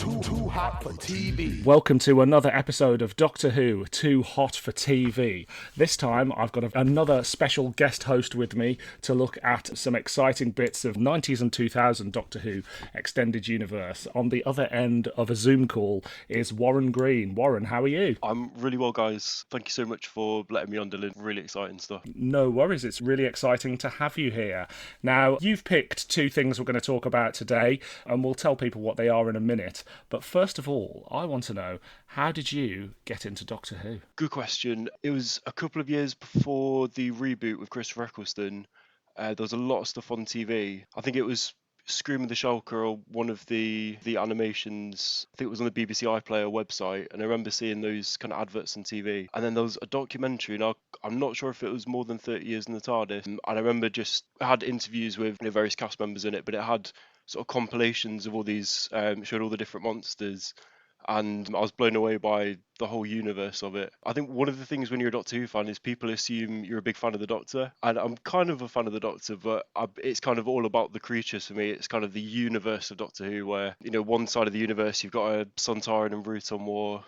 Too hot for TV. Welcome to another episode of Doctor Who, Too Hot for TV. This time I've got another special guest host with me to look at some exciting bits of 90s and 2000 Doctor Who Extended Universe. On the other end of a Zoom call is Warren Green. Warren, how are you? I'm really well, guys. Thank you so much for letting me on, Dylan. Really exciting stuff. No worries, it's really exciting to have you here. Now, you've picked two things we're going to talk about today, and we'll tell people what they are in a minute. But first of all, I want to know, how did you get into Doctor Who? Good question. It was a couple of years before the reboot with Christopher Eccleston. There was a lot of stuff on TV. I think it was Scream of the Shulker or one of the animations. I think it was on the BBC iPlayer website, and I remember seeing those kind of adverts on TV. And then there was a documentary, and I'm not sure if it was more than 30 years in the TARDIS. And I remember it had interviews with various cast members in it, but it had sort of compilations of all these, showed all the different monsters. And I was blown away by the whole universe of it. I think one of the things when you're a Doctor Who fan is people assume you're a big fan of the Doctor. And I'm kind of a fan of the Doctor, but it's kind of all about the creatures for me. It's kind of the universe of Doctor Who where, one side of the universe, you've got a Sontaran and Rutan war.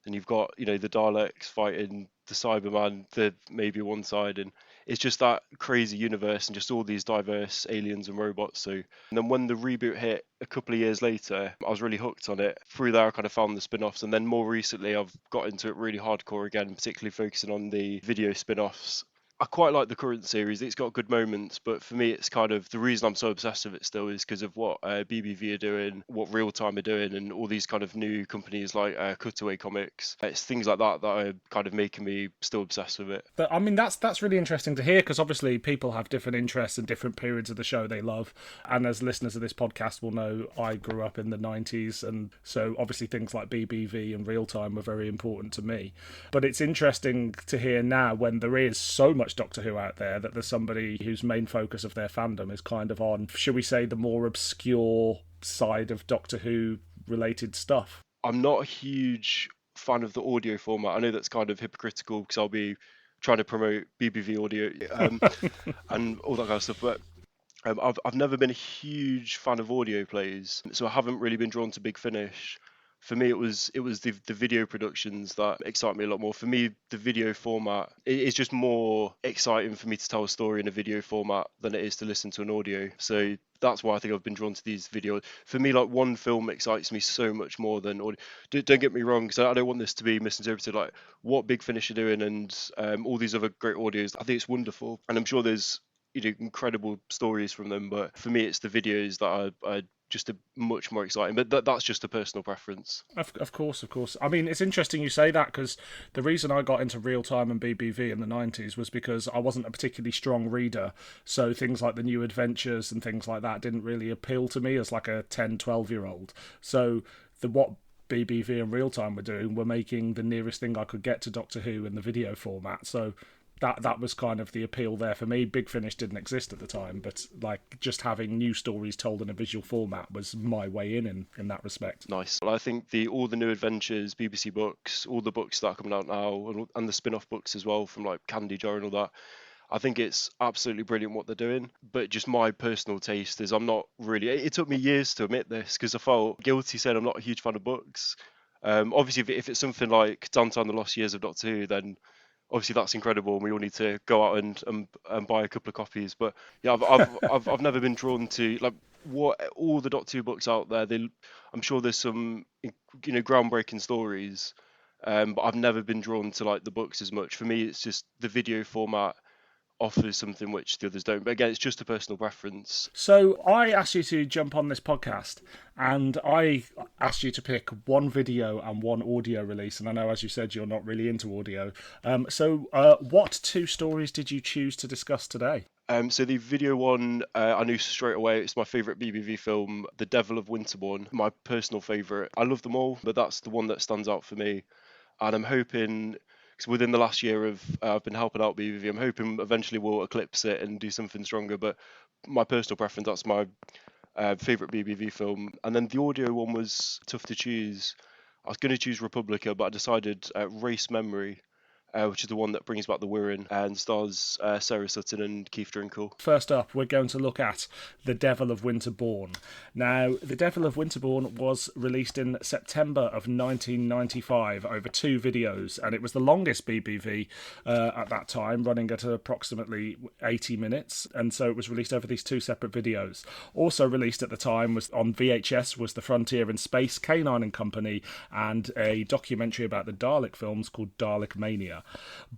Then you've got, the Daleks fighting the Cyberman, maybe one side. And it's just that crazy universe and just all these diverse aliens and robots. And then when the reboot hit a couple of years later, I was really hooked on it. Through there, I kind of found the spin-offs. And then more recently, I've got into it really hardcore again, particularly focusing on the video spin-offs. I quite like the current series. It's got good moments, but for me, it's kind of the reason I'm so obsessed with it still is because of what BBV are doing, what Real Time are doing, and all these kind of new companies like Cutaway Comics. It's things like that are kind of making me still obsessed with it. But I mean, that's really interesting to hear because obviously people have different interests and different periods of the show they love. And as listeners of this podcast will know, I grew up in the 90s, and so obviously things like BBV and Real Time were very important to me. But it's interesting to hear now when there is so much Doctor Who out there that there's somebody whose main focus of their fandom is kind of on, should we say, the more obscure side of Doctor Who related stuff. I'm not a huge fan of the audio format. I know that's kind of hypocritical because I'll be trying to promote BBV audio and all that kind of stuff, but I've never been a huge fan of audio plays, so I haven't really been drawn to Big Finish. For me, it was the video productions that excite me a lot more. For me, the video format is just more exciting for me to tell a story in a video format than it is to listen to an audio. So that's why I think I've been drawn to these videos. For me, like one film excites me so much more than audio. Don't get me wrong, because I don't want this to be misinterpreted. Like what Big Finish are doing and all these other great audios, I think it's wonderful, and I'm sure there's incredible stories from them. But for me, it's the videos that are just much more exciting, but that's just a personal preference. Of course. I mean, it's interesting you say that because the reason I got into Real Time and BBV in the 90s was because I wasn't a particularly strong reader, so things like the New Adventures and things like that didn't really appeal to me as like a 10, 12-year-old. So what BBV and Real Time were doing were making the nearest thing I could get to Doctor Who in the video format, so that was kind of the appeal there for me. Big Finish didn't exist at the time, but like just having new stories told in a visual format was my way in that respect. Nice. Well, I think all the New Adventures, BBC books, all the books that are coming out now, and the spin-off books as well from like Candy Jar and all that, I think it's absolutely brilliant what they're doing. But just my personal taste is I'm not really... It took me years to admit this because I felt guilty saying I'm not a huge fan of books. Obviously, if it's something like Downtown the Lost Years of Doctor Who, then obviously that's incredible and we all need to go out and buy a couple of copies. But yeah, I've never been drawn to like what all the Doctor Who books out there. I'm sure there's some groundbreaking stories, but I've never been drawn to like the books as much. For me, it's just the video format offers something which the others don't. But again, it's just a personal preference. So I asked you to jump on this podcast and I asked you to pick one video and one audio release. And I know, as you said, you're not really into audio. So what two stories did you choose to discuss today? So the video one, I knew straight away, it's my favourite BBV film, The Devil of Winterborne, my personal favourite. I love them all, but that's the one that stands out for me. And I'm hoping... because within the last year of I've been helping out BBV, I'm hoping eventually we'll eclipse it and do something stronger. But my personal preference, that's my favourite BBV film. And then the audio one was tough to choose. I was going to choose Republica, but I decided Race Memory. which is the one that brings back the Wirrn and stars Sarah Sutton and Keith Drinkel. First up, we're going to look at The Devil of Winterborne. Now, The Devil of Winterborne was released in September of 1995 over 2 videos, and it was the longest BBV at that time, running at approximately 80 minutes, and so it was released over these 2 separate videos. Also released at the time was on VHS was The Frontier in Space, Canine and Company, and a documentary about the Dalek films called Dalek Mania.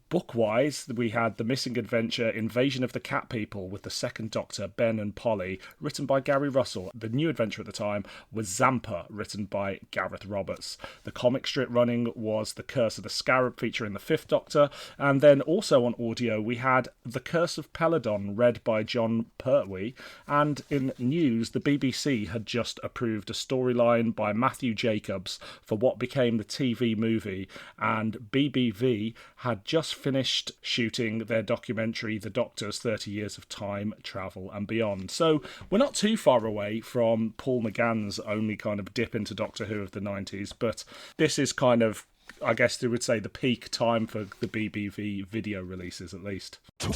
Book-wise, we had The Missing Adventure, Invasion of the Cat People with the Second Doctor, Ben and Polly, written by Gary Russell. The new adventure at the time was Zampa, written by Gareth Roberts. The comic strip running was The Curse of the Scarab, featuring the Fifth Doctor, and then also on audio we had The Curse of Peladon, read by John Pertwee, and in news, the BBC had just approved a storyline by Matthew Jacobs for what became the TV movie, and BBV had just finished shooting their documentary The Doctor's 30 Years of Time, Travel and Beyond. So we're not too far away from Paul McGann's only kind of dip into Doctor Who of the 90s, but this is kind of, I guess they would say, the peak time for the BBV video releases, at least. Too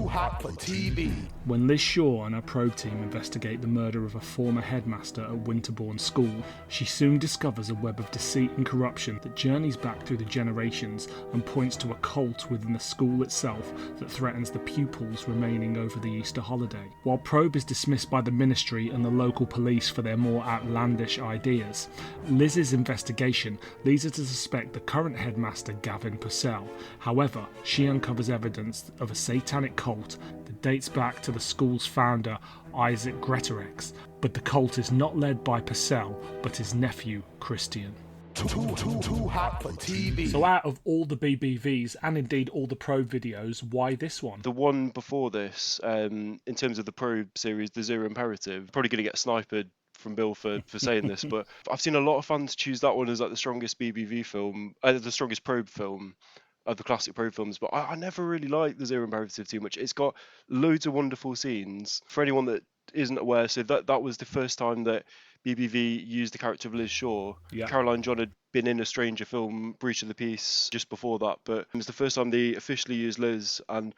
hot for TV. When Liz Shaw and her Probe team investigate the murder of a former headmaster at Winterborne School, she soon discovers a web of deceit and corruption that journeys back through the generations and points to a cult within the school itself that threatens the pupils remaining over the Easter holiday. While Probe is dismissed by the ministry and the local police for their more outlandish ideas, Liz's investigation leads her to suspect the current headmaster, Gavin Purcell. However, she uncovers evidence of a satanic cult that dates back to the school's founder, Isaac Greatorex, but the cult is not led by Purcell, but his nephew, Christian. Too hot for TV. So out of all the BBVs, and indeed all the Probe videos, why this one? The one before this, in terms of the P.R.O.B.E series, the Zero Imperative, probably going to get sniped from Bill for saying this, but I've seen a lot of fans choose that one as like the strongest BBV film, the strongest P.R.O.B.E film of the classic P.R.O.B.E films, but I never really liked the Zero Imperative too much. It's got loads of wonderful scenes. For anyone that isn't aware, so that was the first time that BBV used the character of Liz Shaw. Yeah. Caroline John had been in a Stranger film, Breach of the Peace, just before that, but it was the first time they officially used Liz, and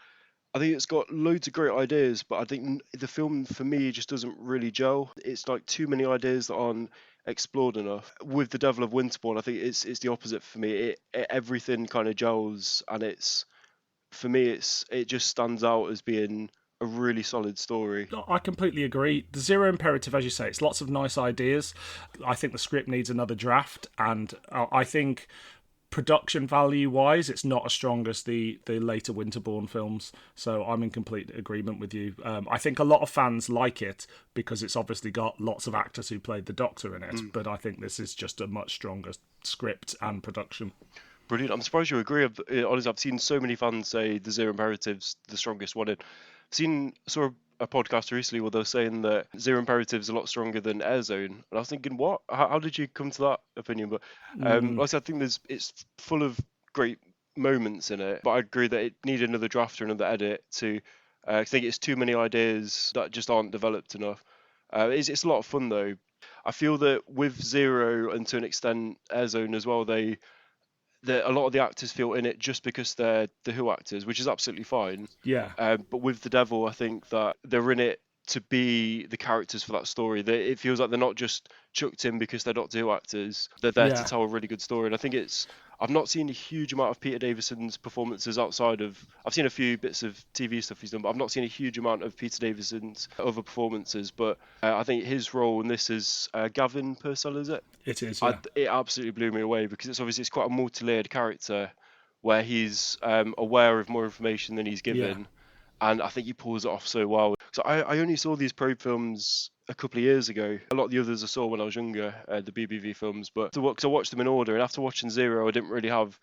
I think it's got loads of great ideas, but I think the film for me just doesn't really gel. It's like too many ideas that aren't explored enough. With The Devil of Winterborne, I think it's the opposite for me. Everything kind of gels, and for me it just stands out as being a really solid story. I completely agree. The Zero Imperative, as you say, it's lots of nice ideas. I think the script needs another draft, and I think production value wise it's not as strong as the later Winterborne films, so I'm in complete agreement with you. I think a lot of fans like it because it's obviously got lots of actors who played the Doctor in it, but I think this is just a much stronger script and production. Brilliant. I'm surprised you agree. Honestly, I've seen so many fans say the Zero Imperative's the strongest one. Saw a podcast recently where they were saying that Zero Imperative is a lot stronger than Air Zone, and I was thinking, what? How did you come to that opinion? But like I said, I think it's full of great moments in it, but I agree that it needed another draft or another edit to. I think it's too many ideas that just aren't developed enough. It's a lot of fun though. I feel that with Zero and to an extent Air Zone as well, a lot of the actors feel in it just because they're the Who actors, which is absolutely fine. Yeah. But with The Devil, I think that they're in it to be the characters for that story. It feels like they're not just chucked in because they're Doctor Who actors. They're there to tell a really good story. And I think I've not seen a huge amount of Peter Davison's performances outside of... I've seen a few bits of TV stuff he's done, but I've not seen a huge amount of Peter Davison's other performances. But I think his role in this is Gavin Purcell, is it? It is, yeah. It absolutely blew me away because it's quite a multi-layered character where he's aware of more information than he's given. Yeah. And I think he pulls it off so well. So I only saw these P.R.O.B.E films a couple of years ago. A lot of the others I saw when I was younger, the BBV films. But because I watched them in order, and after watching Zero, I didn't really have,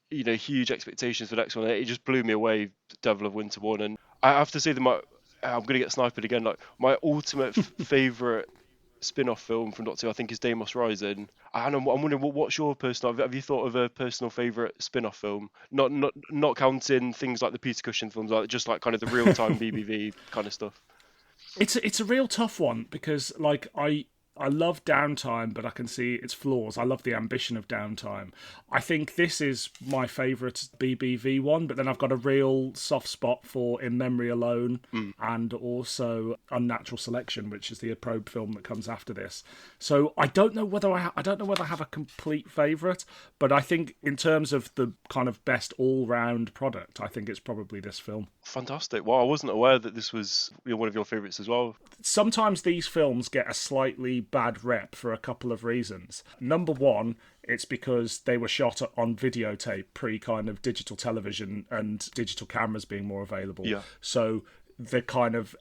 huge expectations for the next one. It just blew me away, Devil of Winterborne. And I have to say that I'm going to get sniped again. Like my ultimate favourite spin-off film from Doctor Who, I think, is Deimos Rising. And I'm wondering, what's your personal... Have you thought of a personal favourite spin-off film? Not counting things like the Peter Cushing films, just like kind of the real-time BBV kind of stuff. It's a real tough one because, like, I love Downtime, but I can see its flaws. I love the ambition of Downtime. I think this is my favourite BBV one, but then I've got a real soft spot for In Memory Alone and also Unnatural Selection, which is the P.R.O.B.E film that comes after this. So I don't know whether I have a complete favourite, but I think in terms of the kind of best all-round product, I think it's probably this film. Fantastic. Well, I wasn't aware that this was one of your favourites as well. Sometimes these films get a slightly bad rep for a couple of reasons. Number one, it's because they were shot on videotape pre kind of digital television and digital cameras being more available. Yeah. So they kind of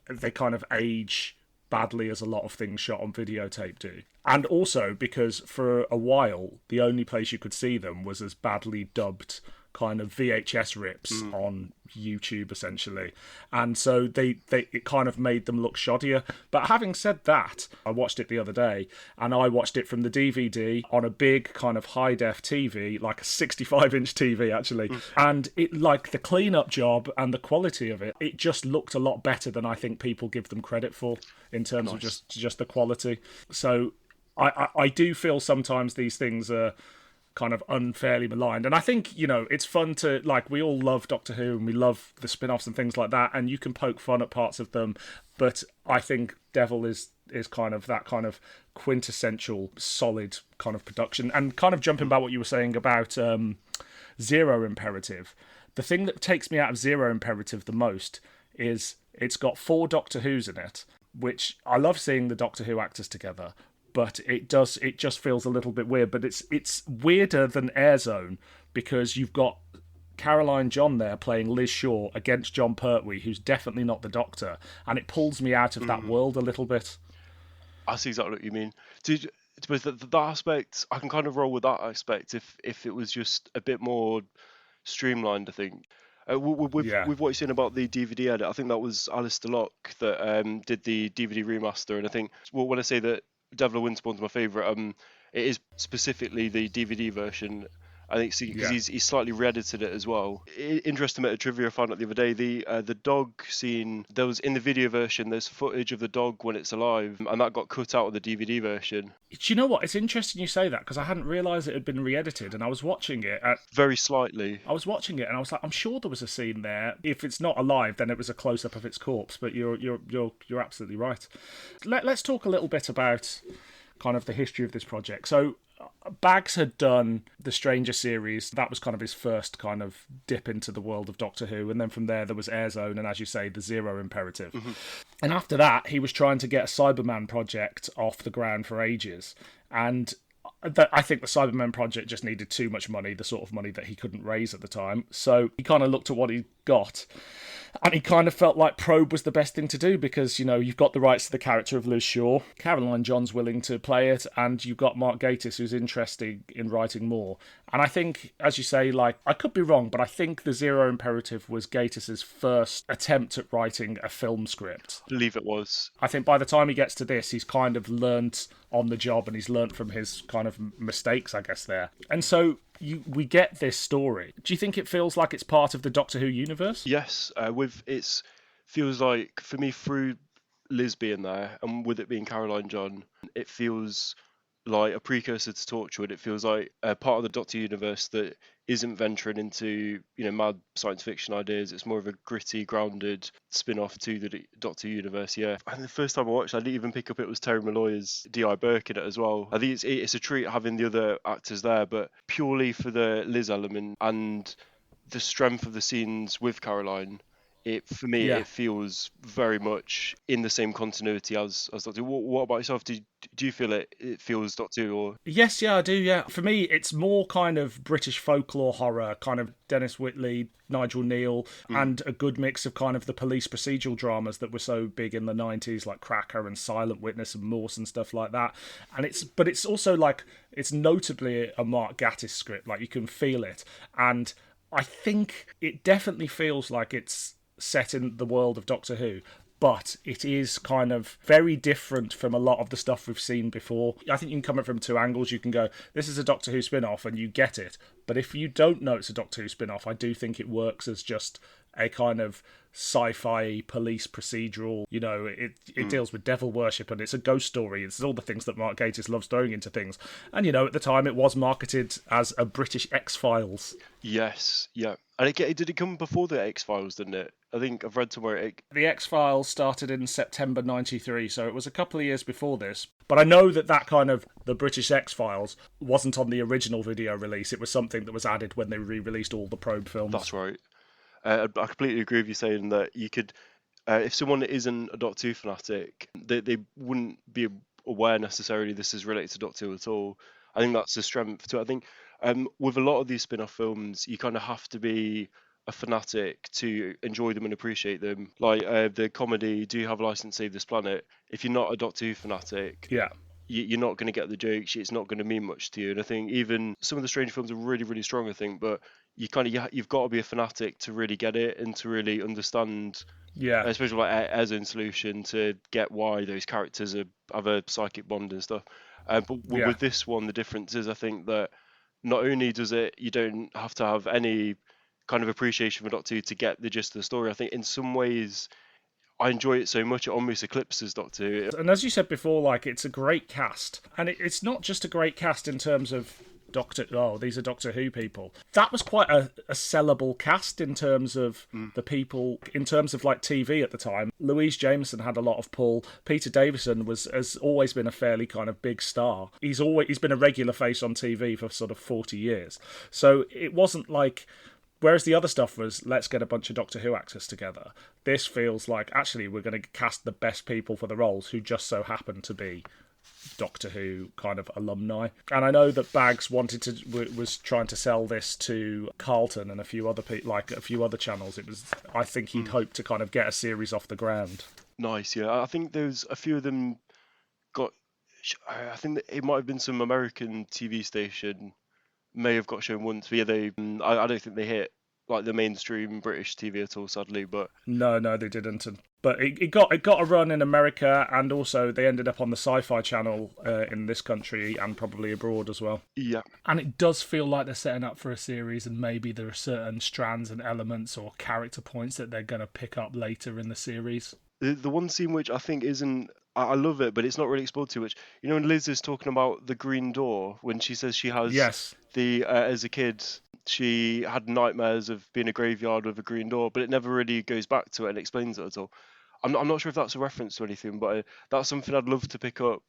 age badly as a lot of things shot on videotape do. And also because for a while the only place you could see them was as badly dubbed kind of VHS rips on YouTube essentially, and so it kind of made them look shoddier. But having said that, I watched it the other day, and I watched it from the DVD on a big kind of high def TV, like a 65-inch TV actually, and it, like, the cleanup job and the quality of it just looked a lot better than I think people give them credit for in terms of just the quality. So I do feel sometimes these things are kind of unfairly maligned, and I think, you know, it's fun to, like, we all love Doctor Who and we love the spin-offs and things like that, and you can poke fun at parts of them, but I think Devil is kind of that kind of quintessential solid kind of production. And kind of jumping back what you were saying about Zero Imperative, the thing that takes me out of Zero Imperative the most is it's got 4 Doctor Who's in it, which I love seeing the Doctor Who actors together, but it just feels a little bit weird. But it's weirder than Air Zone because you've got Caroline John there playing Liz Shaw against Jon Pertwee, who's definitely not the Doctor, and it pulls me out of that world a little bit. I see exactly what you mean. But that aspect, I can kind of roll with that aspect if it was just a bit more streamlined, I think. With what you're saying about the DVD edit, I think that was Alistair Locke that did the DVD remaster, and I think, well, when I say that Devil of Winterborne's my favourite, it is specifically the DVD version. I think because he's slightly re-edited it as well. Interesting bit of trivia I found out the other day. The dog scene, there was in the video version, there's footage of the dog when it's alive, and that got cut out of the DVD version. Do you know what? It's interesting you say that, because I hadn't realised it had been re-edited, and I was watching it very slightly. I was watching it and I was like, I'm sure there was a scene there. If it's not alive, then it was a close-up of its corpse. But you're absolutely right. Let's talk a little bit about kind of the history of this project. So Baggs had done the Stranger series. That was kind of his first kind of dip into the world of Doctor Who, and then from there was Air Zone and, as you say, the Zero Imperative. And after that, he was trying to get a Cyberman project off the ground for ages, and I think the Cyberman project just needed too much money, the sort of money that he couldn't raise at the time. So he kind of looked at what he got, and he kind of felt like P.R.O.B.E was the best thing to do because, you know, you've got the rights to the character of Liz Shaw, Caroline John's willing to play it, and you've got Mark Gatiss, who's interested in writing more. And I think, as you say, like, I could be wrong, but I think the Zero Imperative was Gatiss's first attempt at writing a film script. I believe it was. I think by the time he gets to this, he's kind of learnt on the job, and he's learnt from his kind of mistakes, I guess, there. And so we get this story. Do you think it feels like it's part of the Doctor Who universe? Yes, feels like, for me, through Liz being there, and with it being Caroline John, it feels like a precursor to Torchwood. It feels like a part of the Doctor universe that isn't venturing into, you know, mad science fiction ideas. It's more of a gritty, grounded spin-off to the Doctor universe. Yeah, and the first time I watched, I didn't even pick up it was Terry Molloy's D.I. Burke in it as well. I think it's a treat having the other actors there, but purely for the Liz element and the strength of the scenes with Caroline, it feels very much in the same continuity as Doctor Who. What about yourself? Do you feel it feels Doctor Who? Or? Yes, I do, yeah. For me, it's more kind of British folklore horror, kind of Dennis Whitley, Nigel Neal, and a good mix of kind of the police procedural dramas that were so big in the 90s, like Cracker and Silent Witness and Morse and stuff like that. And it's also like, it's notably a Mark Gatiss script, like you can feel it. And I think it definitely feels like it's set in the world of Doctor Who, but it is kind of very different from a lot of the stuff we've seen before. I think you can come at it from two angles. You can go, this is a Doctor Who spin-off, and you get it. But if you don't know it's a Doctor Who spin-off, I do think it works as just a kind of sci-fi police procedural. You know, it deals with devil worship, and it's a ghost story. It's all the things that Mark Gatiss loves throwing into things. And, you know, at the time it was marketed as a British X-Files. Yes, yeah. And did it come before the X-Files, didn't it? I think I've read somewhere The X-Files started in September 93, so it was a couple of years before this. But I know that kind of the British X-Files wasn't on the original video release. It was something that was added when they re-released all the P.R.O.B E films. That's right. I completely agree with you saying that you could, if someone isn't a Doctor Who fanatic, they wouldn't be aware necessarily this is related to Doctor Who at all. I think that's the strength to it. I think with a lot of these spin-off films, you kind of have to be a fanatic to enjoy them and appreciate them. Like the comedy, Do You Have a License to Save This Planet? If you're not a Doctor Who fanatic, yeah, you're not going to get the jokes. It's not going to mean much to you. And I think even some of the Strange films are really, really strong, I think, but you've got to be a fanatic to really get it and to really understand, especially like Ezra in Solution, to get why those characters have a psychic bond and stuff. With this one, the difference is I think that not only you don't have to have any kind of appreciation for Doctor Who to get the gist of the story. I think in some ways I enjoy it so much it almost eclipses Doctor Who. And as you said before, like, it's a great cast. And it's not just a great cast in terms of these are Doctor Who people. That was quite a sellable cast in terms of the people, in terms of like TV at the time. Louise Jameson had a lot of pull. Peter Davison has always been a fairly kind of big star. He's been a regular face on TV for sort of 40 years. So it wasn't like, whereas the other stuff was, let's get a bunch of Doctor Who actors together. This feels like, actually, we're going to cast the best people for the roles who just so happen to be Doctor Who kind of alumni. And I know that Baggs was trying to sell this to Carlton and a few other channels. I think he'd hoped to kind of get a series off the ground. Nice, yeah. I think there's a few of them I think that it might have been some American TV station may have got shown once, but yeah, I don't think they hit like the mainstream British TV at all, sadly. But no, they didn't. But it got a run in America, and also they ended up on the Sci-Fi Channel in this country and probably abroad as well. Yeah, and it does feel like they're setting up for a series, and maybe there are certain strands and elements or character points that they're going to pick up later in the series. The one scene which I think isn't, I love it, but it's not really explored too much. You know, when Liz is talking about the green door, when she says she has as a kid, she had nightmares of being a graveyard with a green door, but it never really goes back to it and explains it at all. I'm not sure if that's a reference to anything, but that's something I'd love to pick up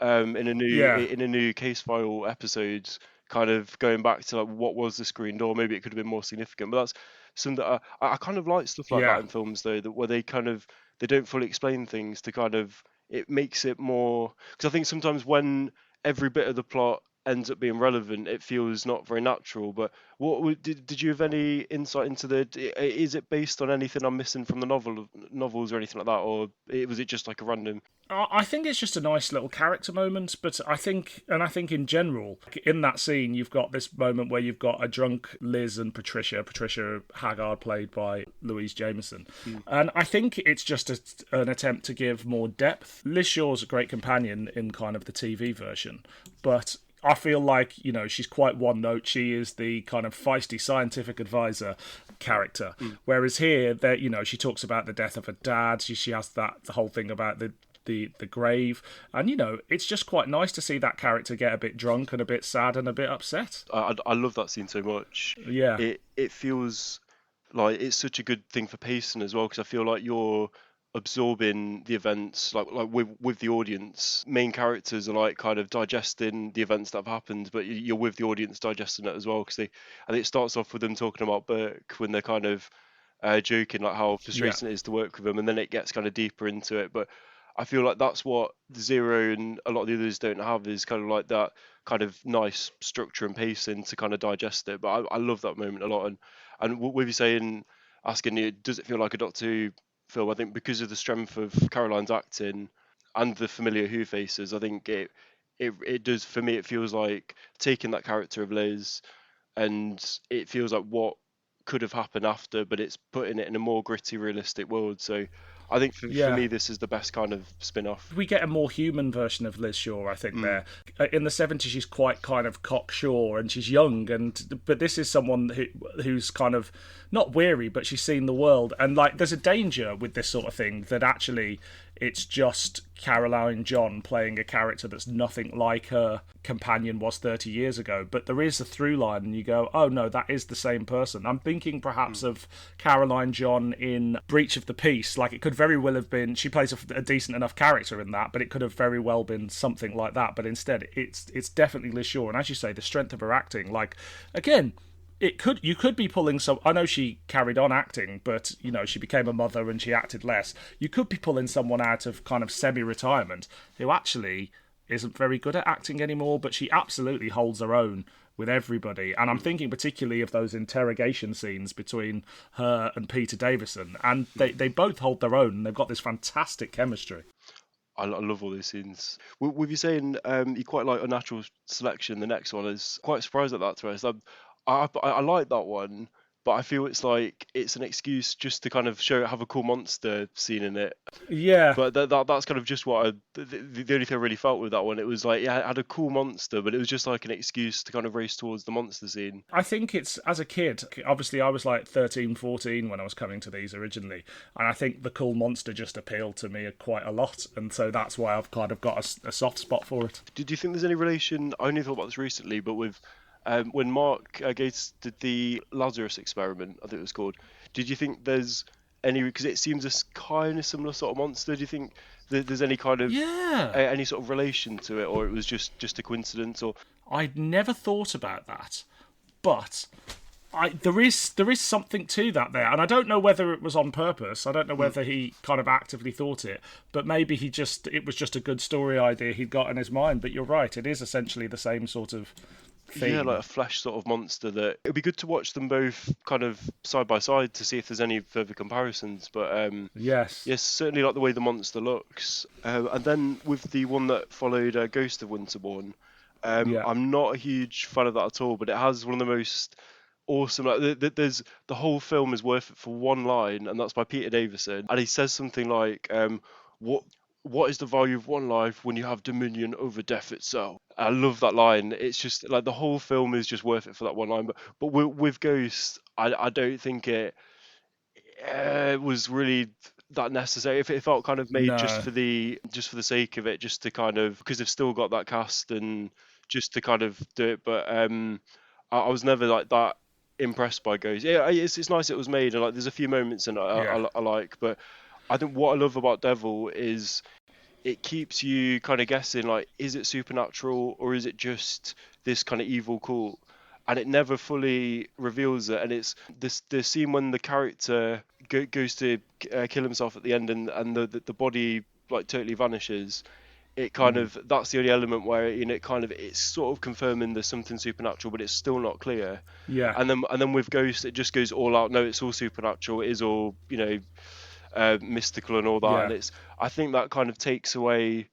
in a new case file episode, kind of going back to like what was this green door. Maybe it could have been more significant, but that's something that I kind of like stuff like that in films though, where they don't fully explain things to kind of, it makes it more, because I think sometimes when every bit of the plot ends up being relevant, it feels not very natural. But did you have any insight into is it based on anything I'm missing from the novels or anything like that, or was it just like a random? I think it's just a nice little character moment, but I think in general, in that scene, you've got this moment where you've got a drunk Liz and Patricia Haggard, played by Louise Jameson. And I think it's just an attempt to give more depth. Liz Shaw's a great companion in kind of the TV version, but I feel like, you know, she's quite one note. She is the kind of feisty scientific advisor character. Whereas here, that, you know, she talks about the death of her dad. She has the whole thing about the grave, and you know, it's just quite nice to see that character get a bit drunk and a bit sad and a bit upset. I love that scene so much. Yeah, it feels like it's such a good thing for pacing as well, because I feel like you're absorbing the events like with the audience. Main characters are like kind of digesting the events that have happened, but you're with the audience digesting it as well, because it starts off with them talking about Burke when they're kind of joking like how frustrating it is to work with them, and then it gets kind of deeper into it. But I feel like that's what Zero and a lot of the others don't have, is kind of like that kind of nice structure and pacing to kind of digest it. But I love that moment a lot. And with you saying, asking you, does it feel like a Doctor Who film? I think because of the strength of Caroline's acting and the familiar Who faces, I think it does, for me, it feels like taking that character of Liz, and it feels like what could have happened after, but it's putting it in a more gritty, realistic world. So I think for me, this is the best kind of spin-off. We get a more human version of Liz Shaw, I think, there. In the 70s, she's quite kind of cocksure, and she's young, but this is someone who's kind of not weary, but she's seen the world. And, like, there's a danger with this sort of thing that actually it's just Caroline John playing a character that's nothing like her companion was 30 years ago. But there is a through line, and you go, oh, no, that is the same person. I'm thinking perhaps of Caroline John in Breach of the Peace. Like, it could very well have been, she plays a decent enough character in that, but it could have very well been something like that. But instead, it's definitely Liz Shaw. And as you say, the strength of her acting, like, again, you could be pulling some. I know she carried on acting, but you know she became a mother and she acted less. You could be pulling someone out of kind of semi-retirement who actually isn't very good at acting anymore, but she absolutely holds her own with everybody. And I'm thinking particularly of those interrogation scenes between her and Peter Davison, and they both hold their own. And they've got this fantastic chemistry. I love all these scenes. With you saying you quite like Unnatural Selection, the next one is quite surprised at that to us. I like that one, but I feel it's like it's an excuse just to kind of have a cool monster scene in it. Yeah. But that's kind of just what the only thing I really felt with that one. It was like, yeah, it had a cool monster, but it was just like an excuse to kind of race towards the monster scene. I think it's, as a kid, obviously I was like 13, 14 when I was coming to these originally, and I think the cool monster just appealed to me quite a lot, and so that's why I've kind of got a soft spot for it. Did you think there's any relation, I only thought about this recently, but with when Mark Gatiss did the Lazarus experiment, I think it was called, did you think there's any, because it seems a kind of similar sort of monster, do you think there's any kind of any sort of relation to it, or it was just a coincidence? Or I'd never thought about that, but there is something to that there, and I don't know whether it was on purpose. I don't know whether he kind of actively thought it, but maybe it was just a good story idea he'd got in his mind. But you're right, it is essentially the same sort of theme. Yeah, like a flesh sort of monster. That it'd be good to watch them both kind of side by side to see if there's any further comparisons. But yes, certainly like the way the monster looks. And then with the one that followed, Ghost of Winterborne, I'm not a huge fan of that at all. But it has one of the most awesome. Like, there's the whole film is worth it for one line, and that's by Peter Davison. And he says something like, What is the value of one life when you have dominion over death itself? I love that line. It's just like the whole film is just worth it for that one line. But with Ghost, I don't think it was really that necessary. If it felt kind of made just for the sake of it, just to kind of, because they've still got that cast and just to kind of do it. But I was never like that impressed by Ghost. Yeah, it's nice it was made, and like there's a few moments in it I like, but I think what I love about Devil is it keeps you kind of guessing, like, is it supernatural or is it just this kind of evil cult? And it never fully reveals it. And it's the scene when the character goes to kill himself at the end, and the body like totally vanishes. It kind of, that's the only element where it's sort of confirming there's something supernatural, but it's still not clear. Yeah. And then with Ghost, it just goes all out. No, it's all supernatural. It is all mystical and all that. Yeah. And I think that kind of takes away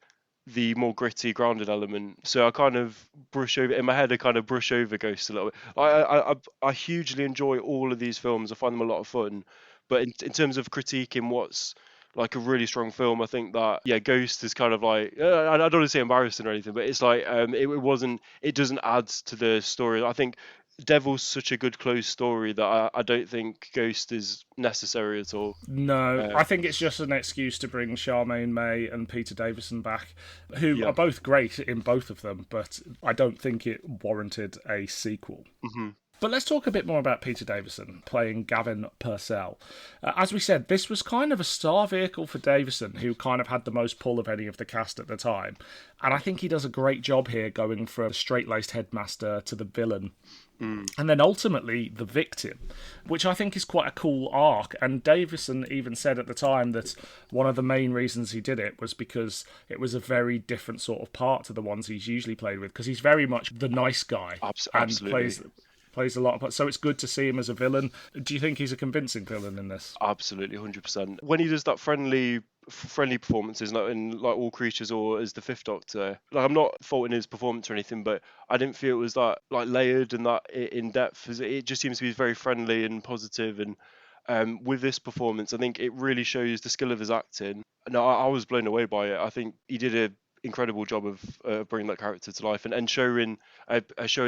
the more gritty, grounded element. So I kind of brush over Ghost a little bit. I hugely enjoy all of these films. I find them a lot of fun. But in terms of critiquing what's like a really strong film, I think that Ghost is kind of like, I don't want to say embarrassing or anything, but it's like it doesn't add to the story. I think Devil's such a good closed story that I don't think Ghost is necessary at all. No, I think it's just an excuse to bring Charmaine May and Peter Davison back, who are both great in both of them, but I don't think it warranted a sequel. Mm-hmm. But let's talk a bit more about Peter Davison playing Gavin Purcell. As we said, this was kind of a star vehicle for Davison, who kind of had the most pull of any of the cast at the time. And I think he does a great job here, going from straight-laced headmaster to the villain. And then ultimately the victim, which I think is quite a cool arc. And Davison even said at the time that one of the main reasons he did it was because it was a very different sort of part to the ones he's usually played with, because he's very much the nice guy. Absolutely. And plays a lot of, so it's good to see him as a villain. Do you think he's a convincing villain in this? Absolutely, 100%. When he does that friendly performances, like in like All Creatures or as the Fifth Doctor, like I'm not faulting his performance or anything, but I didn't feel it was that like layered and that in depth. It just seems to be very friendly and positive, and with this performance, I think it really shows the skill of his acting. No, I was blown away by it. I think he did a incredible job of bringing that character to life and showing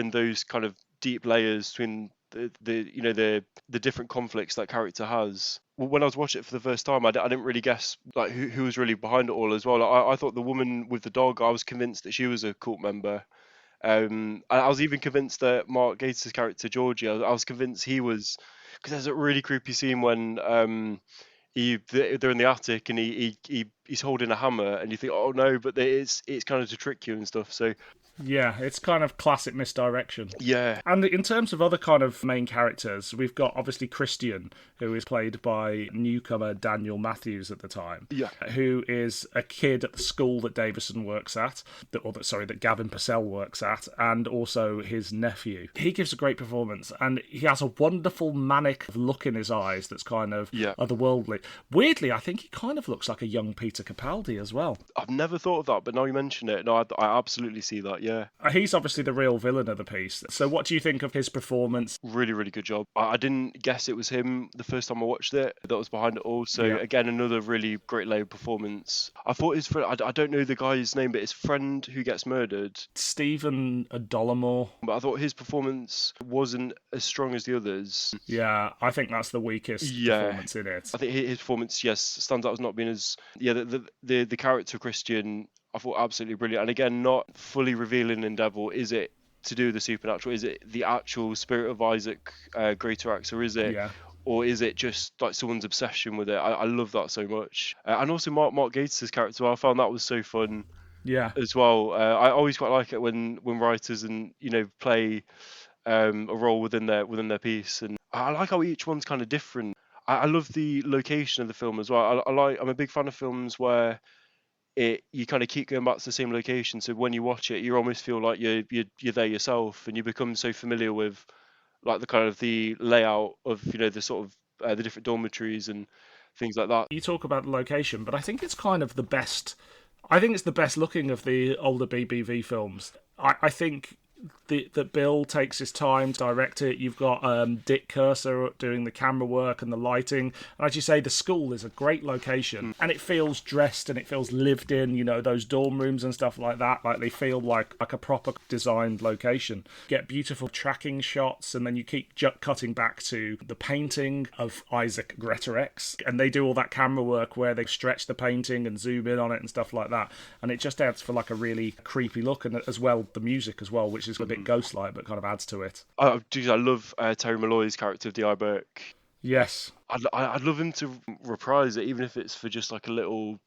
those kind of deep layers between the different conflicts that character has. When I was watching it for the first time, I didn't really guess like who was really behind it all as well. Like, I thought the woman with the dog, I was convinced that she was a cult member. I was even convinced that Mark Gatiss' character Georgie, I was convinced he was, because there's a really creepy scene when they're in the attic and he's holding a hammer and you think, oh no, but it's kind of to trick you and stuff. So yeah, it's kind of classic misdirection. Yeah. And in terms of other kind of main characters, we've got obviously Christian, who is played by newcomer Daniel Matthews at the time, who is a kid at the school that Davison works at, that Gavin Purcell works at, and also his nephew. He gives a great performance, and he has a wonderful manic look in his eyes that's kind of otherworldly. Weirdly, I think he kind of looks like a young Peter Capaldi as well. I've never thought of that, but now you mention it, no, I absolutely see that, yeah. He's obviously the real villain of the piece. So what do you think of his performance? Really, really good job. I didn't guess it was him the first time I watched it, that was behind it all. So again, another really great layer performance. I thought his friend, I don't know the guy's name, but his friend who gets murdered, Stephen Dollamore. But I thought his performance wasn't as strong as the others. Yeah, I think that's the weakest performance in it. I think his performance, stands out as not being as the character Christian, I thought absolutely brilliant. And again, not fully revealing in Devil, is it to do with the supernatural? Is it the actual spirit of Isaac Greatorex, or is it, or is it just like someone's obsession with it? I love that so much. And also Mark Gatiss' character, I found that was so fun. Yeah. As well, I always quite like it when writers and play a role within their piece, and I like how each one's kind of different. I love the location of the film as well. I'm a big fan of films where you kind of keep going back to the same location, so when you watch it, you almost feel like you're there yourself, and you become so familiar with like the kind of the layout of the sort of the different dormitories and things like that. You talk about the location, but I think it's kind of the best. I think it's the best looking of the older BBV films. I think that Bill takes his time to direct it. You've got Dick Cursor doing the camera work and the lighting. And as you say, the school is a great location. And it feels dressed and it feels lived in, those dorm rooms and stuff like that. Like they feel like a proper designed location. Get beautiful tracking shots, and then you keep cutting back to the painting of Isaac Greatorex. And they do all that camera work where they stretch the painting and zoom in on it and stuff like that. And it just adds for like a really creepy look, and as well the music as well, which is a bit ghost-like but kind of adds to it. I love Terry Molloy's character of D.I. Burke. Yes. I'd love him to reprise it, even if it's for just like a little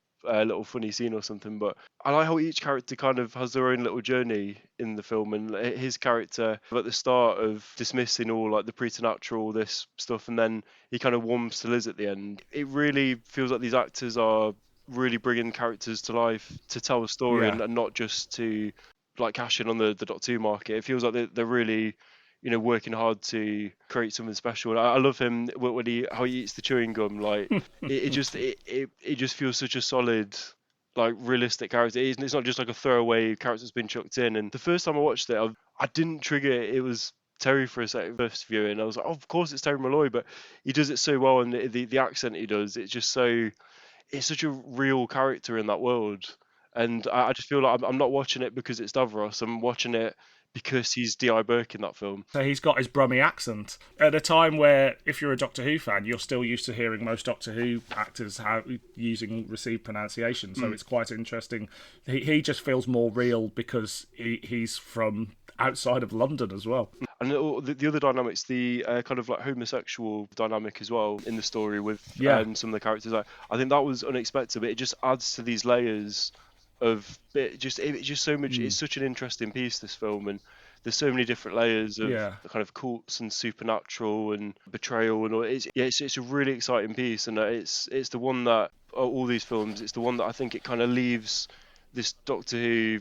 funny scene or something. But I like how each character kind of has their own little journey in the film, and his character at the start of dismissing all like the preternatural, this stuff, and then he kind of warms to Liz at the end. It really feels like these actors are really bringing characters to life to tell a story, and not just to like cash in on the Doctor Who market. It feels like they're really working hard to create something special. And I love him when how he eats the chewing gum. Like it just feels such a solid, like realistic character. It's not just like a throwaway character that's been chucked in. And the first time I watched it, I didn't trigger it. It was Terry for a second first viewing. I was like, oh, of course it's Terry Molloy, but he does it so well, and the accent he does, it's such a real character in that world. And I just feel like I'm not watching it because it's Davros. I'm watching it because he's D.I. Burke in that film. So he's got his Brummie accent. At a time where, if you're a Doctor Who fan, you're still used to hearing most Doctor Who actors using received pronunciation. So it's quite interesting. He just feels more real because he's from outside of London as well. And the other dynamics, the kind of like homosexual dynamic as well in the story with some of the characters. I think that was unexpected, but it just adds to these layers of it's just so much. It's such an interesting piece, this film, and there's so many different layers of kind of cults and supernatural and betrayal and all. It's a really exciting piece, and it's the one that all these films. It's the one that I think it kind of leaves this Doctor Who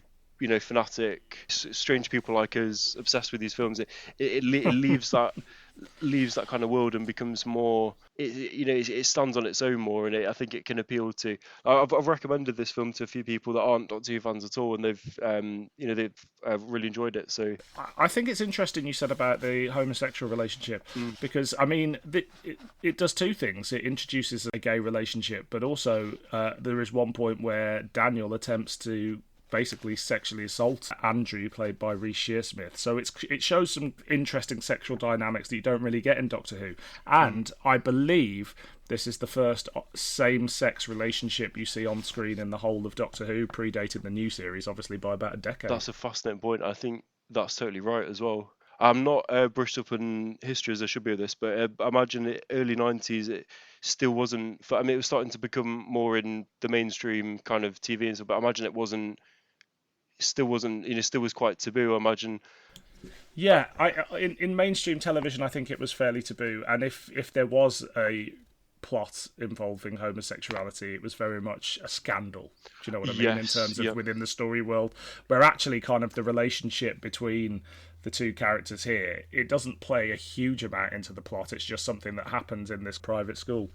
fanatic, strange people like us obsessed with these films. It leaves that kind of world and becomes more. It stands on its own more, and I think it can appeal to. I've recommended this film to a few people that aren't Doctor Who fans at all, and they've really enjoyed it. So I think it's interesting you said about the homosexual relationship, because I mean it does two things. It introduces a gay relationship, but also there is one point where Daniel attempts to basically sexually assault Andrew, played by Rhys Shearsmith. So it shows some interesting sexual dynamics that you don't really get in Doctor Who. And I believe this is the first same-sex relationship you see on screen in the whole of Doctor Who, predating the new series, obviously, by about a decade. That's a fascinating point. I think that's totally right as well. I'm not brushed up in history as I should be with this, but I imagine the early 90s, it still wasn't. I mean, it was starting to become more in the mainstream kind of TV and stuff, but I imagine it still was quite taboo, I imagine. Yeah, in mainstream television, I think it was fairly taboo, and if there was a plot involving homosexuality, it was very much a scandal. Do you know what I mean? Yes, in terms of within the story world, where actually kind of the relationship between the two characters here, it doesn't play a huge amount into the plot. It's just something that happens in this private school.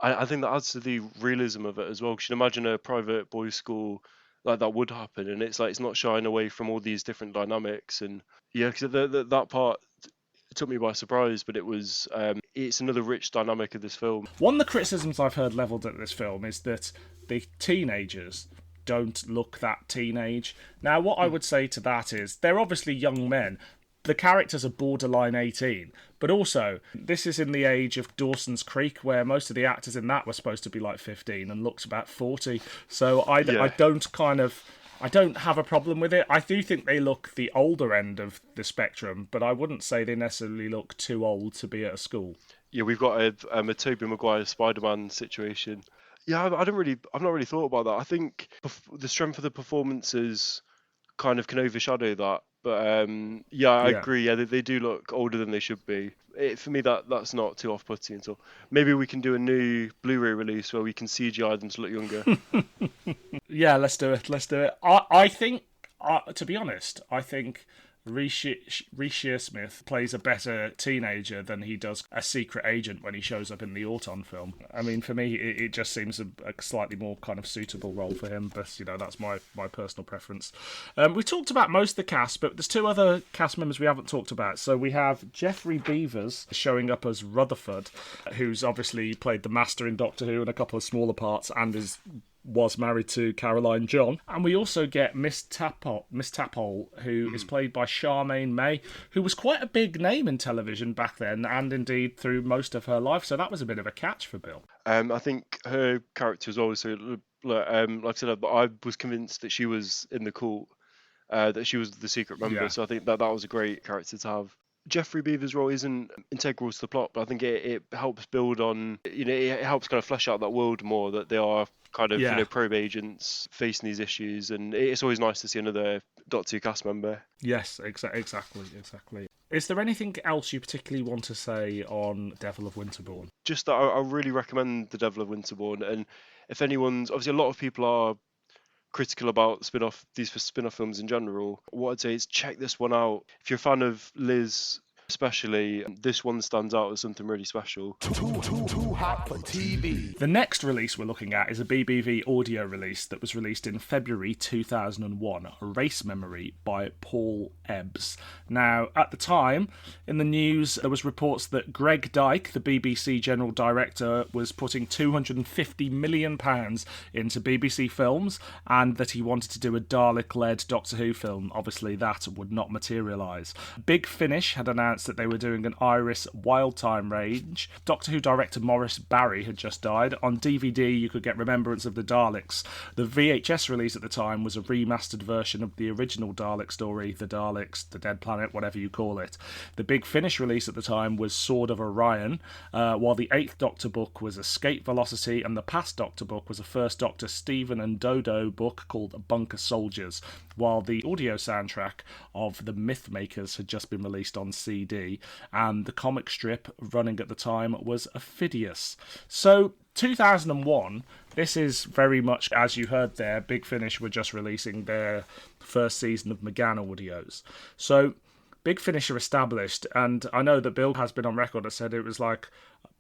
I think that adds to the realism of it as well. Because you can imagine a private boys' school like that would happen, and it's like it's not shying away from all these different dynamics. And yeah, because that part took me by surprise, but it's another rich dynamic of this film. One of the criticisms I've heard levelled at this film is that the teenagers don't look that teenage. Now, what I would say to that is they're obviously young men. The characters are borderline 18, but also this is in the age of Dawson's Creek, where most of the actors in that were supposed to be like 15 and looks about 40. So I don't have a problem with it. I do think they look the older end of the spectrum, but I wouldn't say they necessarily look too old to be at a school. Yeah, we've got a Tobey Maguire Spider-Man situation. Yeah, I've not really thought about that. I think the strength of the performances kind of can overshadow that. But I agree. Yeah, they do look older than they should be. For me, that's not too off-putting at all. Maybe we can do a new Blu-ray release where we can CGI them to look younger. Yeah, let's do it. I think, to be honest, I think Rhys Shearsmith plays a better teenager than he does a secret agent when he shows up in the Auton film. I mean, for me, it just seems a slightly more kind of suitable role for him, but, that's my personal preference. We talked about most of the cast, but there's two other cast members we haven't talked about. So we have Geoffrey Beavers showing up as Rutherford, who's obviously played the Master in Doctor Who and a couple of smaller parts, and was married to Caroline John. And we also get Miss Taphole, who is played by Charmaine May, who was quite a big name in television back then, and indeed through most of her life. So that was a bit of a catch for Bill. I think her character was always like I said, I was convinced that she was in the cult, that she was the secret member. Yeah. So I think that was a great character to have. Geoffrey Beavers' role isn't integral to the plot, but I think it helps build on, it helps kind of flesh out that world more, that they are kind of, P.R.O.B.E agents facing these issues, and it's always nice to see another Doctor Who cast member. Yes, exactly. Is there anything else you particularly want to say on Devil of Winterborne? Just that I really recommend The Devil of Winterborne, and if anyone's, obviously a lot of people are critical about these spin-off films in general, what I'd say is check this one out. If you're a fan of Liz especially, this one stands out as something really special. Too hot for TV. The next release we're looking at is a BBV audio release that was released in February 2001, Race Memory by Paul Ebbs. Now, at the time, in the news, there was reports that Greg Dyke, the BBC General Director, was putting £250 million into BBC films, and that he wanted to do a Dalek-led Doctor Who film. Obviously, that would not materialise. Big Finish had announced that they were doing an Iris Wildtime range. Doctor Who director Maurice Barry had just died. On DVD, you could get Remembrance of the Daleks. The VHS release at the time was a remastered version of the original Dalek story, The Daleks, The Dead Planet, whatever you call it. The Big Finish release at the time was Sword of Orion, while the 8th Doctor book was Escape Velocity, and the Past Doctor book was a First Doctor Stephen and Dodo book called Bunker Soldiers, while the audio soundtrack of The Mythmakers had just been released on CD. DVD, and the comic strip running at the time was Phidias. So 2001, this is very much, as you heard there, Big Finish were just releasing their first season of McGann audios. So Big Finish are established, and I know that Bill has been on record and said it was like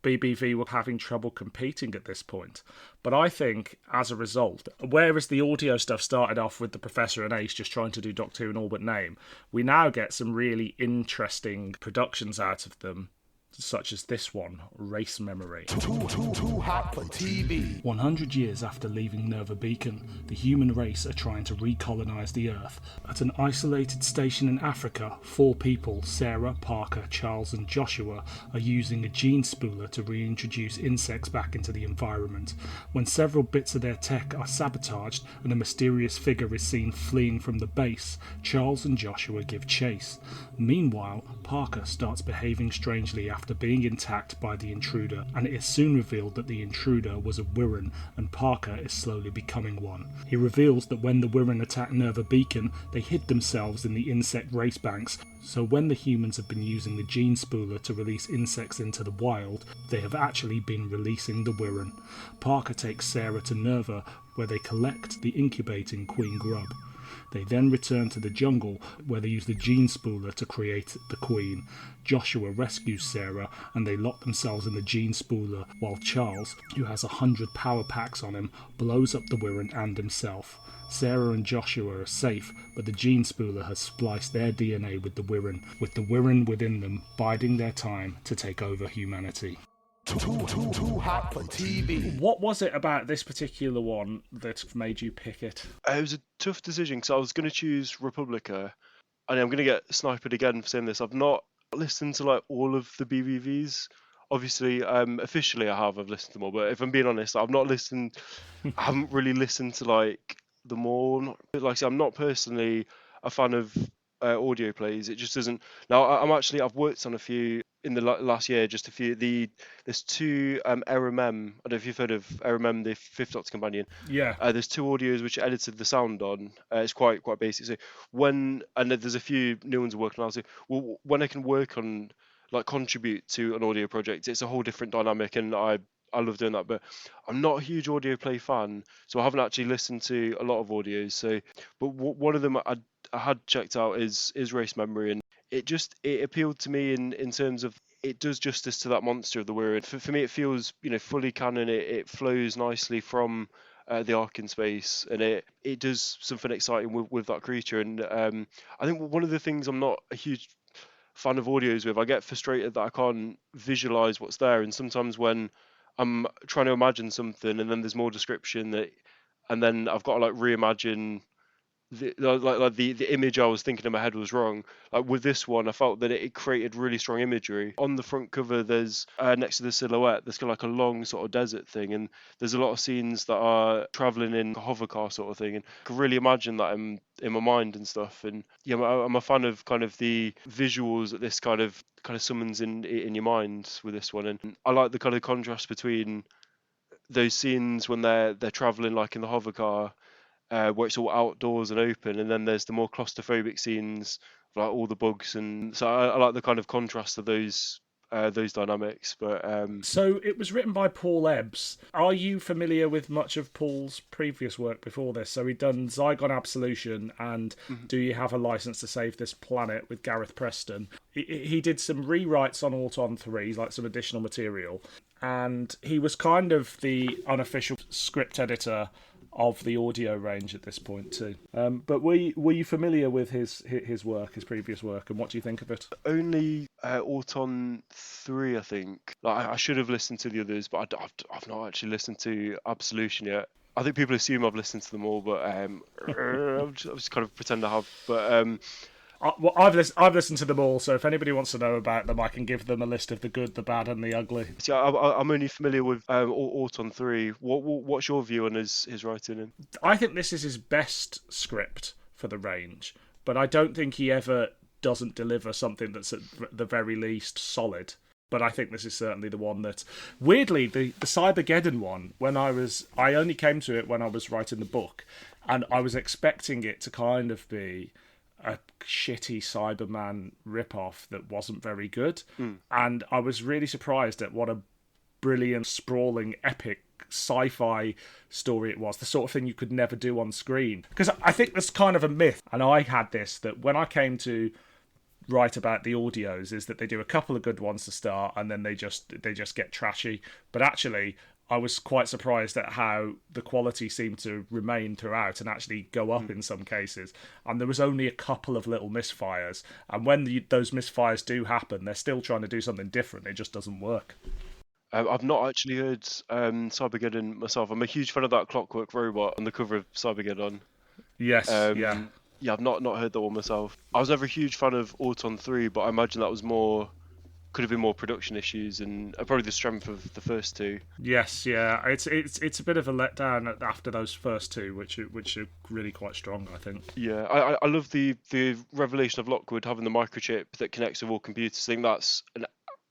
BBV were having trouble competing at this point. But I think, as a result, whereas the audio stuff started off with the Professor and Ace just trying to do Doctor Who in all but name, we now get some really interesting productions out of them, such as this one, Race Memory. Too hot for TV. 100 years after leaving Nerva Beacon, the human race are trying to recolonise the Earth. At an isolated station in Africa, 4 people, Sarah, Parker, Charles and Joshua, are using a gene spooler to reintroduce insects back into the environment. When several bits of their tech are sabotaged and a mysterious figure is seen fleeing from the base, Charles and Joshua give chase. Meanwhile, Parker starts behaving strangely after being attacked by the intruder, and it is soon revealed that the intruder was a Wirrn, and Parker is slowly becoming one. He reveals that when the Wirrn attacked Nerva Beacon, they hid themselves in the insect race banks, so when the humans have been using the gene spooler to release insects into the wild, they have actually been releasing the Wirrn. Parker takes Sarah to Nerva, where they collect the incubating Queen Grub. They then return to the jungle, where they use the gene spooler to create the Queen. Joshua rescues Sarah, and they lock themselves in the gene spooler, while Charles, who has 100 power packs on him, blows up the Wirrn and himself. Sarah and Joshua are safe, but the gene spooler has spliced their DNA with the Wirrn within them biding their time to take over humanity. Too hot for TV. What was it about this particular one that made you pick it? It was a tough decision because I was going to choose Republica, and I'm going to get sniped again for saying this. I've not listened to like all of the BBVs. Obviously, officially I've listened to them all, but if I'm being honest, I've not listened. I haven't really listened to like them all. Like I said, I'm not personally a fan of audio plays. It just doesn't. Now I've worked on a few in the last year, just a few. There's 2 P.R.O.B.E. I don't know if you've heard of P.R.O.B.E, the Fifth Doctor Companion. Yeah. There's 2 audios which I edited the sound on. It's quite basic. So there's a few new ones I'm working on. So when I can work on like contribute to an audio project, it's a whole different dynamic, and I love doing that. But I'm not a huge audio play fan, so I haven't actually listened to a lot of audios. So, but one of them I had checked out is Race Memory, and it appealed to me in terms of it does justice to that monster of the Wirrn. For me, it feels fully canon. It flows nicely from the arc in space, and it does something exciting with that creature. And I think one of the things I'm not a huge fan of audios with, I get frustrated that I can't visualize what's there, and sometimes when I'm trying to imagine something and then there's more description and then I've got to like reimagine the image I was thinking in my head was wrong. Like with this one, I felt that it created really strong imagery. On the front cover, there's next to the silhouette, there's kind of like a long sort of desert thing, and there's a lot of scenes that are traveling in a hover car sort of thing, and I could really imagine that in my mind and stuff. And yeah, I'm a fan of kind of the visuals that this kind of summons in your mind with this one, and I like the kind of contrast between those scenes when they're traveling like in the hover car, where it's all outdoors and open, and then there's the more claustrophobic scenes, like all the bugs, and so I like the kind of contrast of those dynamics. But So it was written by Paul Ebbs. Are you familiar with much of Paul's previous work before this? So he'd done Zygon Absolution and Do You Have a License to Save This Planet with Gareth Preston. He did some rewrites on Auton 3, like some additional material, and he was kind of the unofficial script editor of the audio range at this point too. But were you familiar with his work, his previous work, and what do you think of it? Only Auton 3, I think. Like I should have listened to the others, but I've not actually listened to Absolution yet. I think people assume I've listened to them all, but I'll just kind of pretend I have. But I've listened to them all, so if anybody wants to know about them, I can give them a list of the good, the bad, and the ugly. See, I'm only familiar with Auton 3. What's your view on his writing? I think this is his best script for the range, but I don't think he ever doesn't deliver something that's at the very least solid. But I think this is certainly the one that, weirdly, the Cybergeddon one, I only came to it when I was writing the book, and I was expecting it to kind of be a shitty Cyberman ripoff that wasn't very good. And I was really surprised at what a brilliant, sprawling, epic sci-fi story it was. The sort of thing you could never do on screen. Because I think there's kind of a myth, and I had this, that when I came to write about the audios, is that they do a couple of good ones to start, and then they just get trashy. But actually, I was quite surprised at how the quality seemed to remain throughout and actually go up in some cases. And there was only a couple of little misfires. And when those misfires do happen, they're still trying to do something different. It just doesn't work. I've not actually heard Cybergeddon myself. I'm a huge fan of that clockwork robot on the cover of Cybergeddon. Yes, yeah. Yeah, I've not heard that one myself. I was never a huge fan of Autumn 3, but I imagine that was could have been more production issues and probably the strength of the first two. Yes, yeah. It's a bit of a letdown after those first two, which are really quite strong, I think. Yeah, I love the revelation of Lockwood having the microchip that connects with all computers. I think that's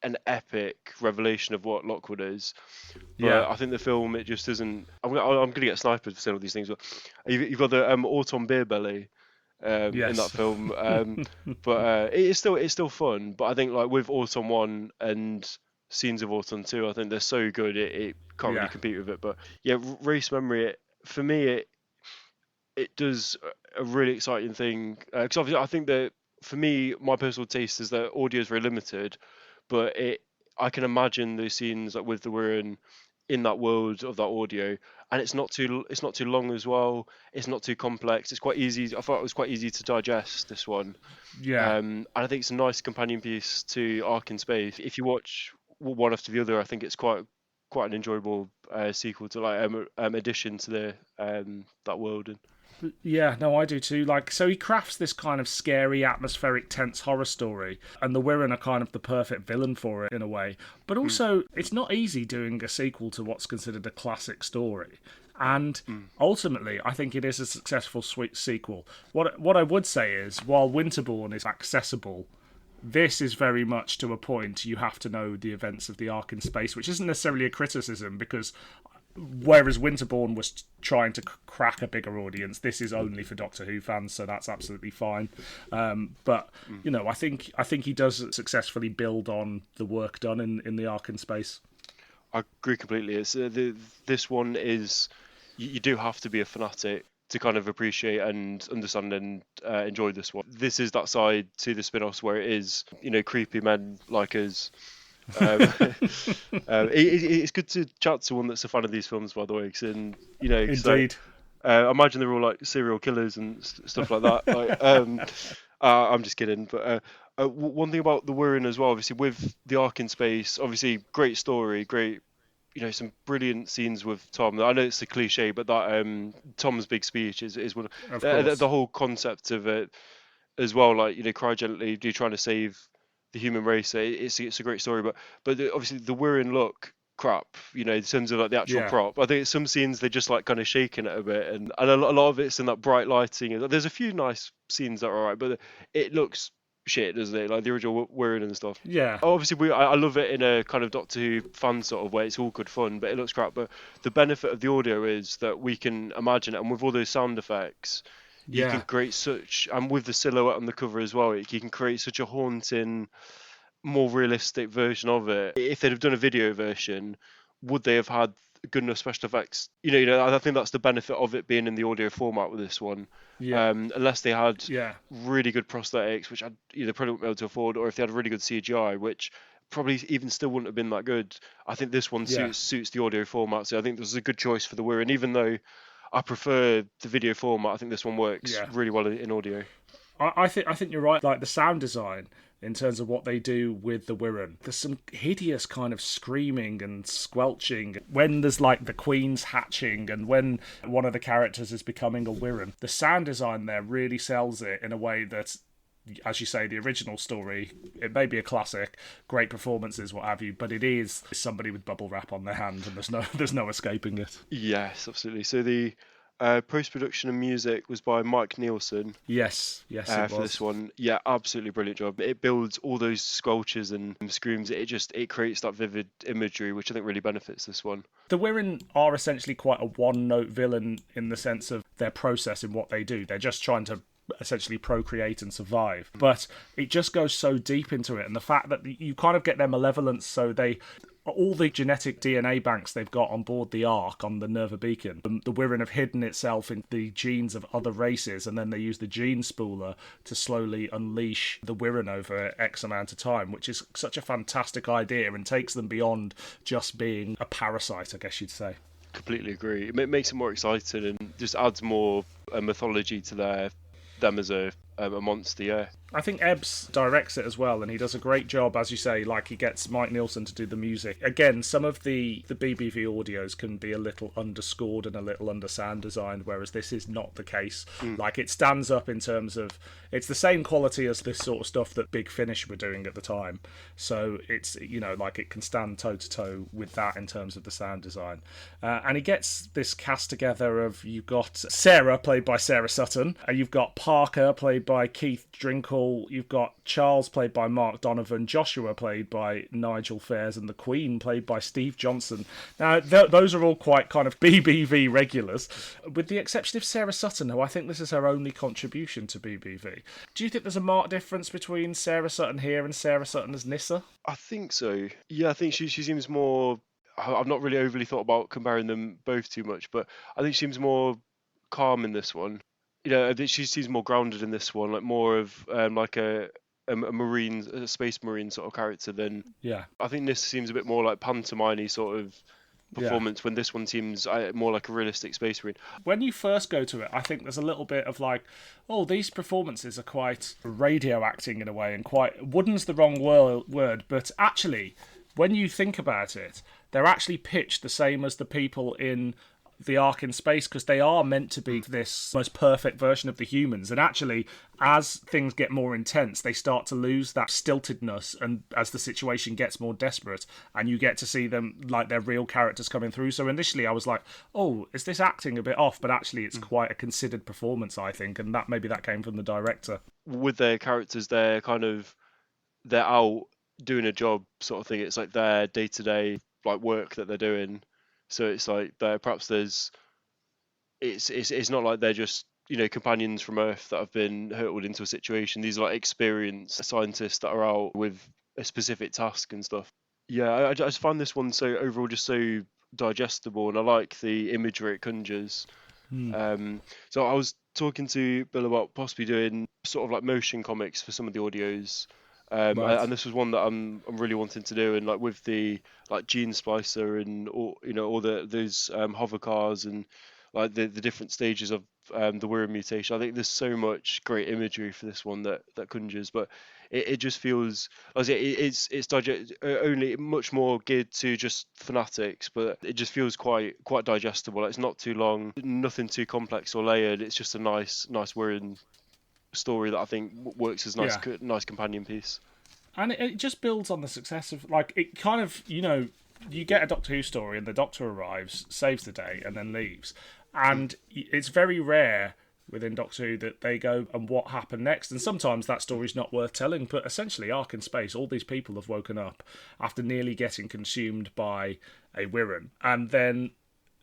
an epic revelation of what Lockwood is. But Yeah. I think the film, it just isn't. I'm gonna get sniped for saying all these things, but you've got the Autumn beer belly in Yes. that film, but it's still fun. But I think like with Autumn 1 and scenes of Autumn 2, I think they're so good it can't really compete with it. But yeah, Race Memory, for me it does a really exciting thing, because obviously I think that for me, my personal taste is that audio is very limited, but I can imagine those scenes like with the Wirrn in that world of that audio, and it's not too long as well. It's not too complex. It's quite easy. I thought it was quite easy to digest this one. Yeah. And I think it's a nice companion piece to Ark in Space. If you watch one after the other, I think it's quite an enjoyable sequel to like addition to the that world. Yeah, no, I do too. Like, so he crafts this kind of scary, atmospheric, tense horror story, and the Wirrn are kind of the perfect villain for it in a way. But also, it's not easy doing a sequel to what's considered a classic story. And ultimately, I think it is a successful sequel. What I would say is, while Winterborne is accessible, this is very much to a point you have to know the events of the Ark in Space, which isn't necessarily a criticism, because whereas Winterborne was trying to crack a bigger audience, this is only for Doctor Who fans, so that's absolutely fine. But you know, I think he does successfully build on the work done in the Ark in Space. I agree completely. It's this one is you do have to be a fanatic to kind of appreciate and understand and enjoy this one. This is that side to the spin-offs where it is, you know, creepy men like us. It's good to chat to one that's a fan of these films, by the way, and you know, Indeed. I imagine they're all like serial killers and stuff like that. Like, I'm just kidding, but one thing about the Wirrn as well, obviously with the Ark in Space, obviously great story, great, you know, some brilliant scenes with Tom. I know it's a cliche, but that Tom's big speech is one of the whole concept of it as well. Like, you know, cry gently, you're trying to save the human race. It's a great story, but obviously the Wirrn look crap, you know, in terms of like the actual prop. I think some scenes they're just like kind of shaking it a bit, and a lot of it's in that bright lighting. There's a few nice scenes that are alright, but it looks shit, doesn't it? Like the original Wirrn and stuff. Yeah. Obviously, I love it in a kind of Doctor Who fan sort of way. It's all good fun, but it looks crap. But the benefit of the audio is that we can imagine it, and with all those sound effects, you can create such, and with the silhouette on the cover as well, you can create such a haunting, more realistic version of it. If they'd have done a video version, would they have had good enough special effects? You know, I think that's the benefit of it being in the audio format with this one. Yeah. Unless they had really good prosthetics, which they probably wouldn't be able to afford, or if they had really good CGI, which probably even still wouldn't have been that good. I think this one suits the audio format, so I think this is a good choice for the Wirrn. And even though I prefer the video format, I think this one works really well in audio. I think you're right. Like the sound design, in terms of what they do with the Wirrn, there's some hideous kind of screaming and squelching when there's like the Queen's hatching and when one of the characters is becoming a Wirrn. The sound design there really sells it in a way that, as you say, the original story, it may be a classic, great performances, what have you, but it is somebody with bubble wrap on their hand, and there's no escaping it. Yes, absolutely. So the post-production and music was by Mike Nielsen. Yes, it was. For this one. Yeah, absolutely brilliant job. It builds all those squelches and screams. It creates that vivid imagery, which I think really benefits this one. The Wirrn are essentially quite a one-note villain in the sense of their process in what they do. They're just trying to essentially procreate and survive. But it just goes so deep into it, and the fact that you kind of get their malevolence, so all the genetic DNA banks they've got on board the Ark on the Nerva Beacon, the Wirrn have hidden itself in the genes of other races, and then they use the gene spooler to slowly unleash the Wirrn over X amount of time, which is such a fantastic idea and takes them beyond just being a parasite, I guess you'd say. Completely agree. It makes it more exciting and just adds more mythology to them as a monster, yeah. I think Ebbs directs it as well, and he does a great job, as you say. Like, he gets Mike Nielsen to do the music. Again, some of the BBV audios can be a little underscored and a little under sound designed, whereas this is not the case. Like, it stands up in terms of, it's the same quality as this sort of stuff that Big Finish were doing at the time. So it's, you know, like, it can stand toe to toe with that in terms of the sound design. And he gets this cast together of, you've got Sarah, played by Sarah Sutton, and you've got Parker, played by Keith Drinkel. You've got Charles, played by Mark Donovan, Joshua, played by Nigel Fairs, and the Queen, played by Steve Johnson. Now, those are all quite kind of BBV regulars, with the exception of Sarah Sutton, who I think this is her only contribution to BBV. Do you think there's a marked difference between Sarah Sutton here and Sarah Sutton as Nyssa? I think so. Yeah, I think she seems more... I've not really overly thought about comparing them both too much, but I think she seems more calm in this one. You know, I think she seems more grounded in this one, like more of like a marine, a space marine sort of character than. Yeah. I think this seems a bit more like pantomime sort of performance, when this one seems more like a realistic space marine. When you first go to it, I think there's a little bit of like, oh, these performances are quite radio acting in a way, and quite, wooden's the wrong word, but actually, when you think about it, they're actually pitched the same as the people in the Ark in Space, because they are meant to be this most perfect version of the humans, and actually as things get more intense they start to lose that stiltedness, and as the situation gets more desperate and you get to see them like their real characters coming through. So initially I was like, oh, is this acting a bit off? But actually it's quite a considered performance, I think, and that maybe that came from the director. With their characters, they're out doing a job sort of thing. It's like their day-to-day like work that they're doing. So it's like it's not like they're just, you know, companions from Earth that have been hurtled into a situation. These are like experienced scientists that are out with a specific task and stuff. Yeah, I just find this one so overall just so digestible, and I like the imagery it conjures. So I was talking to Bill about possibly doing sort of like motion comics for some of the audios. Right. And this was one that I'm really wanting to do, and like with the like gene splicer and all those hover cars and like the different stages of the Wirrn mutation. I think there's so much great imagery for this one that conjures, but it just feels like it's only much more geared to just fanatics, but it just feels quite digestible. It's not too long, nothing too complex or layered. It's just a nice Wirrn story that I think works as nice companion piece. And it just builds on the success of, like, it kind of, you know, you get a Doctor Who story and the Doctor arrives, saves the day, and then leaves. And it's very rare within Doctor Who that they go, and what happened next? And sometimes that story's not worth telling, but essentially Ark in Space, all these people have woken up after nearly getting consumed by a Wirrn, and then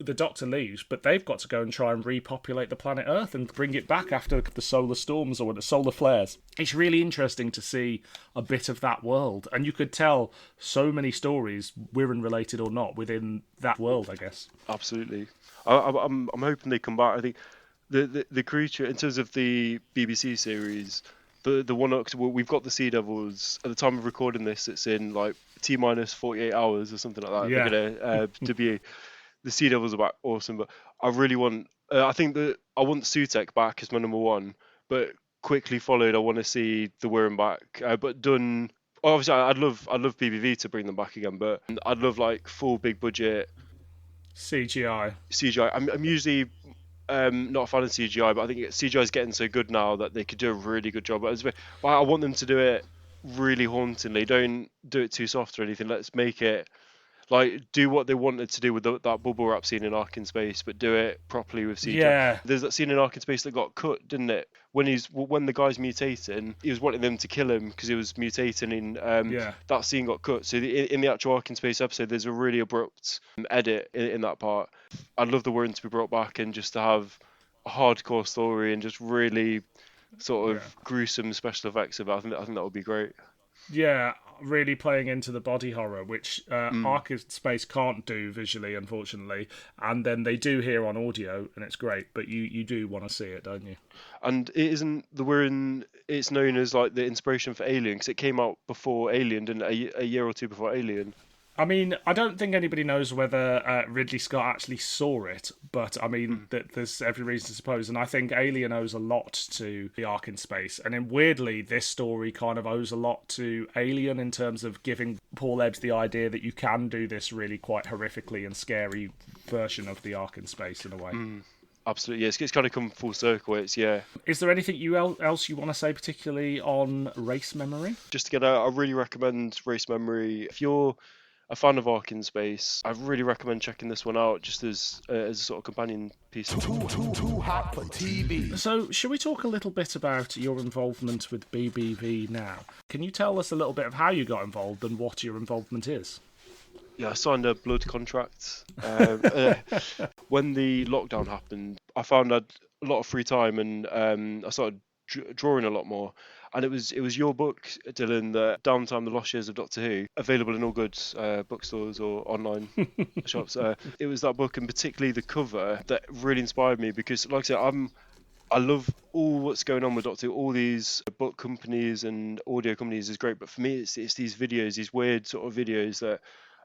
the Doctor leaves, but they've got to go and try and repopulate the planet Earth and bring it back after the solar storms or the solar flares. It's really interesting to see a bit of that world, and you could tell so many stories, Wirrn related or not, within that world, I guess. Absolutely. I'm hoping they come back. I think the creature, in terms of the BBC series, the one we've got the Sea Devils at the time of recording this. It's in like T-minus 48 hours or something like that. Yeah. They're gonna debut. The Sea Devils are back, awesome, but I really want. I think that I want Sutekh back as my number one, but quickly followed, I want to see the Wirrn back. But done. Obviously, I'd love BBV to bring them back again, but I'd love like full big budget CGI. I'm usually not a fan of CGI, but I think CGI is getting so good now that they could do a really good job. But I want them to do it really hauntingly. Don't do it too soft or anything. Let's make it. Like, do what they wanted to do with that bubble wrap scene in Ark in Space, but do it properly with CGI. Yeah. There's that scene in Ark in Space that got cut, didn't it? When the guy's mutating, he was wanting them to kill him because he was mutating. That scene got cut. So in the actual Ark in Space episode, there's a really abrupt edit in that part. I'd love the Wirrn to be brought back and just to have a hardcore story and just really sort of gruesome special effects of it. I think that would be great. Yeah, really playing into the body horror, which Ark in Space can't do visually, unfortunately, and then they do here on audio, and it's great. But you do want to see it, don't you? And it isn't the Wirrn. It's known as like the inspiration for Alien because it came out before Alien, didn't it? A year or two before Alien. I mean, I don't think anybody knows whether Ridley Scott actually saw it, but I mean, there's every reason to suppose. And I think Alien owes a lot to the Ark in Space. And then weirdly, this story kind of owes a lot to Alien in terms of giving Paul Ebbs the idea that you can do this really quite horrifically and scary version of the Ark in Space in a way. Absolutely, yes. It's kind of come full circle. Yeah. Is there anything else you want to say, particularly on Race Memory? Just to get out, I really recommend Race Memory. If you're a fan of Ark in Space, I really recommend checking this one out just as a sort of companion piece. Too hot for TV. So, should we talk a little bit about your involvement with BBV now? Can you tell us a little bit of how you got involved and what your involvement is? Yeah, I signed a blood contract. When the lockdown happened, I found I had a lot of free time and I started drawing a lot more. And it was your book, Dylan, the Downtime, The Lost Years of Doctor Who, available in all good bookstores or online shops. It was that book, and particularly the cover, that really inspired me because, like I said, I love all what's going on with Doctor Who. All these book companies and audio companies is great, but for me, it's these videos, these weird sort of videos that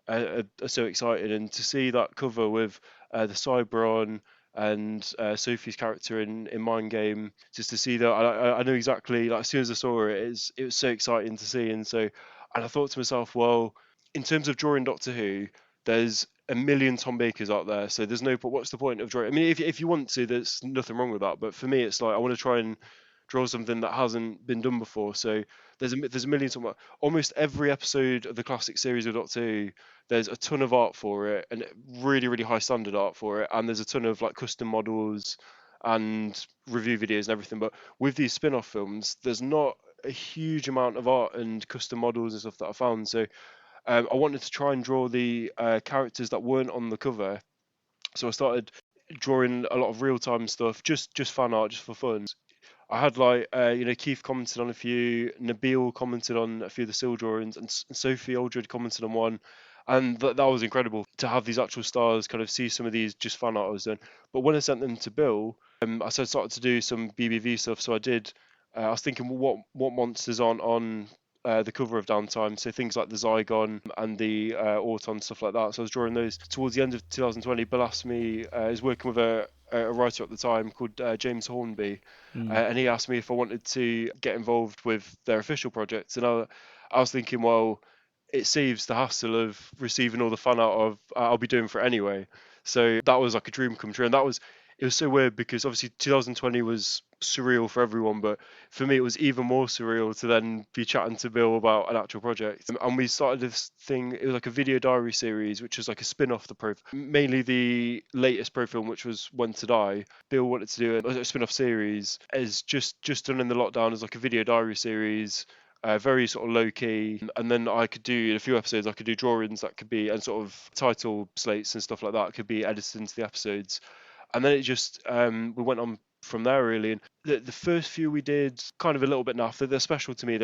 are so exciting. And to see that cover with the Cyber on and Sophie's character in Mind Game, just to see that, I know exactly, like as soon as I saw it, it was so exciting to see. And I thought to myself, well, in terms of drawing Doctor Who, there's a million Tom Bakers out there, so there's no, but what's the point of drawing? I mean, if you want to, there's nothing wrong with that, but for me, it's like I want to try and draw something that hasn't been done before. So there's a million, almost every episode of the classic series of Doctor Who, there's a ton of art for it, and really, really high standard art for it, and there's a ton of like custom models and review videos and everything. But with these spin-off films, there's not a huge amount of art and custom models and stuff that I found. So I wanted to try and draw the characters that weren't on the cover. So I started drawing a lot of real-time stuff, just fan art, just for fun. I had Keith commented on a few, Nabil commented on a few of the still drawings, and Sophie Aldred commented on one, and that was incredible to have these actual stars, kind of see some of these just fan art I was doing. But when I sent them to Bill, I started to do some BBV stuff. So I did. I was thinking, what monsters on the cover of Downtime, so things like the Zygon and the Auton, stuff like that. So I was drawing those towards the end of 2020. Bill asked me, I was working with a writer at the time called James Hornby, and he asked me if I wanted to get involved with their official projects. And I was thinking, well, it saves the hassle of receiving all the fan art I'll be doing for it anyway. So that was like a dream come true. And it was so weird because obviously 2020 was surreal for everyone, but for me it was even more surreal to then be chatting to Bill about an actual project. And we started this thing, it was like a video diary series, which was like a spin-off the Pro, mainly the latest Pro film, which was When to Die. Bill wanted to do a spin-off series as just done in the lockdown as like a video diary series. Very sort of low key, and then I could do in a few episodes. I could do drawings that could be, and sort of title slates and stuff like that could be edited into the episodes. And then it just we went on from there really. And the first few we did kind of a little bit naff. They're special to me.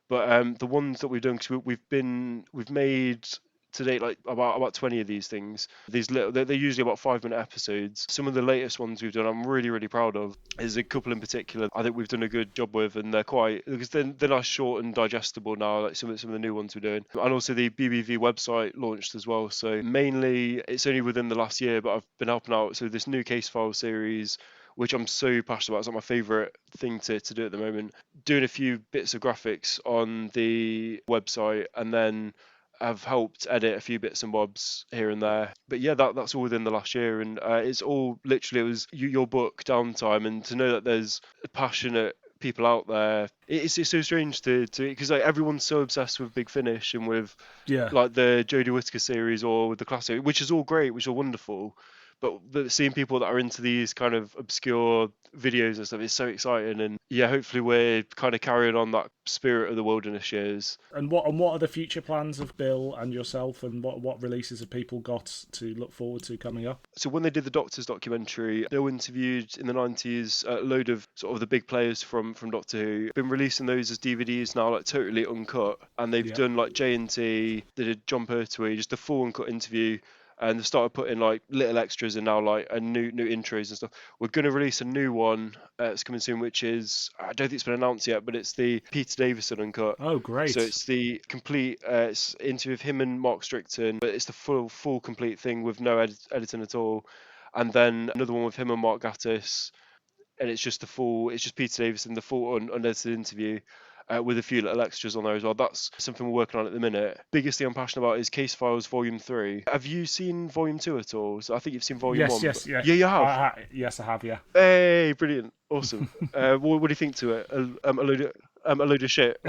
But the ones that we've done, because we've made to date like about 20 of these things. These little, they're usually about 5-minute episodes. Some of the latest ones we've done, I'm really, really proud of. There's a couple in particular I think we've done a good job with, and they're quite, because they're nice, short and digestible now, like some of the new ones we're doing. And also the BBV website launched as well. So mainly it's only within the last year, but I've been helping out. So this new case file series, which I'm so passionate about. It's like my favourite thing to do at the moment. Doing a few bits of graphics on the website, and then I've helped edit a few bits and bobs here and there. But yeah, that's all within the last year, and it's all literally, it was your book, Downtime, and to know that there's passionate people out there. It's so strange to because like everyone's so obsessed with Big Finish and with like the Jodie Whittaker series or with the classic, which is all great, which is all wonderful. but seeing people that are into these kind of obscure videos and stuff is so exciting. And yeah, hopefully we're kind of carrying on that spirit of the wilderness years. And what are the future plans of Bill and yourself, and what releases have people got to look forward to coming up? So when they did the Doctor's documentary, Bill interviewed in the 90s a load of sort of the big players from Doctor Who. Been releasing those as DVDs now, like totally uncut, and they've done like J&T, they did John Pertwee, just a full uncut interview. And they started putting like little extras in now, like a new intros and stuff. We're going to release a new one that's coming soon, which is, I don't think it's been announced yet, but it's the Peter Davison uncut. Oh, great! So it's the complete it's interview of him and Mark Strickton, but it's the full complete thing with no editing at all. And then another one with him and Mark Gatiss, and it's just Peter Davison, the full unedited interview. With a few little extras on there as well. That's something we're working on at the minute. Biggest thing I'm passionate about is Case Files Volume 3. Have you seen Volume 2 at all? So I think you've seen Volume 1. Yes. Yeah, you have? Yes, I have, yeah. Hey, brilliant. Awesome. What do you think to it? A load of shit?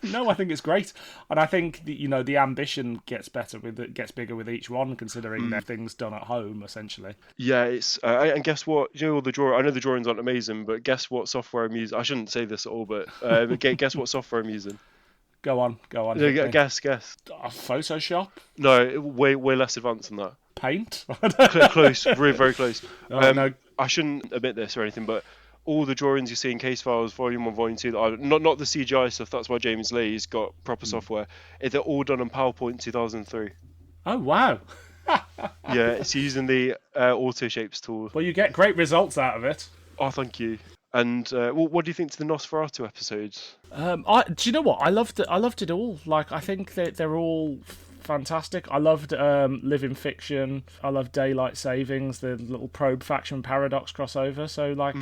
No, I think it's great. And I think, the ambition gets bigger with each one, considering they're things done at home, essentially. Yeah, it's and guess what? All the I know the drawings aren't amazing, but guess what software I'm using? I shouldn't say this at all, but guess what software I'm using? Go on. Guess. Photoshop? No, way less advanced than that. Paint? Close, very, very close. No. I shouldn't admit this or anything, but all the drawings you see in Case Files Volume 1, Volume 2, that are, not the CGI stuff, that's why James Lee's got proper software. They're all done on PowerPoint 2003. Oh, wow. Yeah, it's using the Auto Shapes tool. Well, you get great results out of it. Oh, thank you. And what do you think to the Nosferatu episodes? Do you know what? I loved it all. Like, I think they're all fantastic. I loved Living Fiction. I loved Daylight Savings, the little P.R.O.B.E faction paradox crossover. So, like,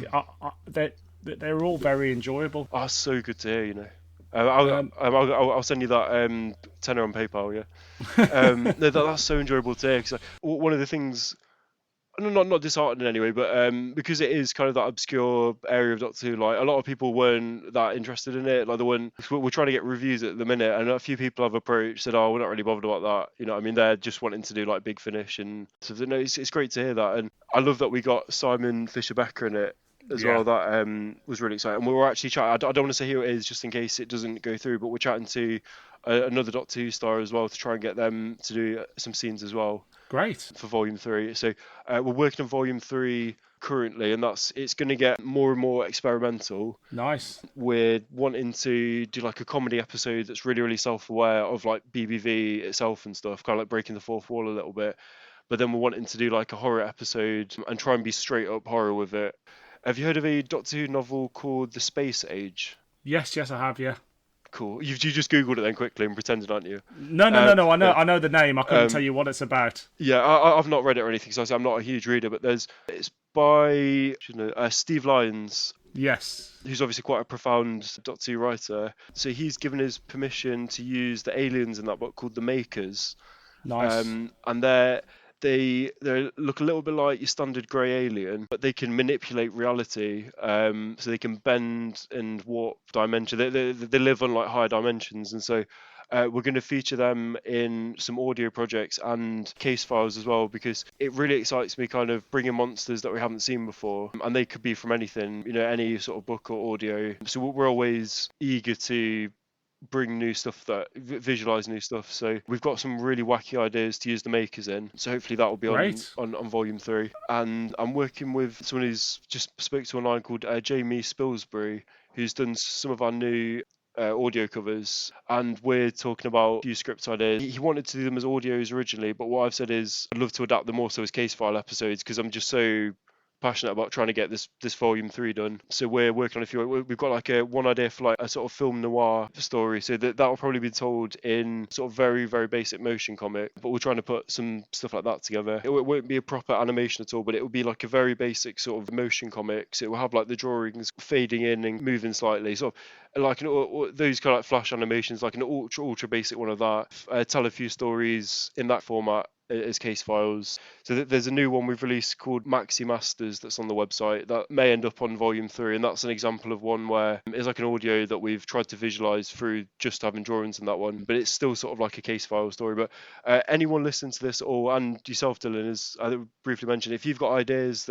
they're all very enjoyable. Oh, so good to hear, I'll send you that tenner on PayPal, yeah. No, that's so enjoyable to hear. Cause one of the things, not disheartening anyway, but because it is kind of that obscure area of Doctor Who, like a lot of people weren't that interested in it. Like we're trying to get reviews at the minute, and a few people have approached, said, "Oh, we're not really bothered about that." You know what I mean? They're just wanting to do like Big Finish, and so no, it's great to hear that, and I love that we got Simon Fisher-Becker in it as well. That was really exciting. And we were actually chatting, I don't want to say who it is just in case it doesn't go through, but we're chatting to another Doctor Who star as well to try and get them to do some scenes as well. Great. For Volume 3. So we're working on Volume 3 currently, and it's going to get more and more experimental. Nice. We're wanting to do like a comedy episode that's really, really self-aware of like BBV itself and stuff, kind of like breaking the fourth wall a little bit. But then we're wanting to do like a horror episode and try and be straight up horror with it. Have you heard of a Doctor Who novel called The Space Age? Yes, I have, yeah. Cool. You just Googled it then quickly and pretended, aren't you? No. I know the name. I couldn't tell you what it's about. Yeah, I've not read it or anything, so I'm not a huge reader. But it's by Steve Lyons. Yes. Who's obviously quite a profound Doctor Who writer. So he's given his permission to use the aliens in that book called the Makers. Nice. And they look a little bit like your standard grey alien, but they can manipulate reality. So they can bend and warp dimension. They live on like higher dimensions, and so we're going to feature them in some audio projects and case files as well, because it really excites me kind of bringing monsters that we haven't seen before, and they could be from anything, any sort of book or audio. So we're always eager to bring new stuff, that visualize new stuff. So we've got some really wacky ideas to use the Makers in, so hopefully that will be on Volume 3. And I'm working with someone who's just spoke to online called Jamie Spilsbury, who's done some of our new audio covers, and we're talking about a few script ideas. He wanted to do them as audios originally, but what I've said is I'd love to adapt them also as case file episodes, because I'm just so passionate about trying to get this Volume 3 done. So we're working on a few. We've got like one idea for like a sort of film noir story, so that will probably be told in sort of very, very basic motion comic, but we're trying to put some stuff like that together. It won't be a proper animation at all, but it will be like a very basic sort of motion comic. So it will have like the drawings fading in and moving slightly, sort of like those kind of like flash animations, like an ultra basic one of that. Tell a few stories in that format, as case files. So there's a new one we've released called Maxi Masters that's on the website that may end up on volume 3, and that's an example of one where it's like an audio that we've tried to visualize through just having drawings in that one, but it's still sort of like a case file story. But anyone listening to this, or and yourself, Dylan, as I briefly mentioned, if you've got ideas,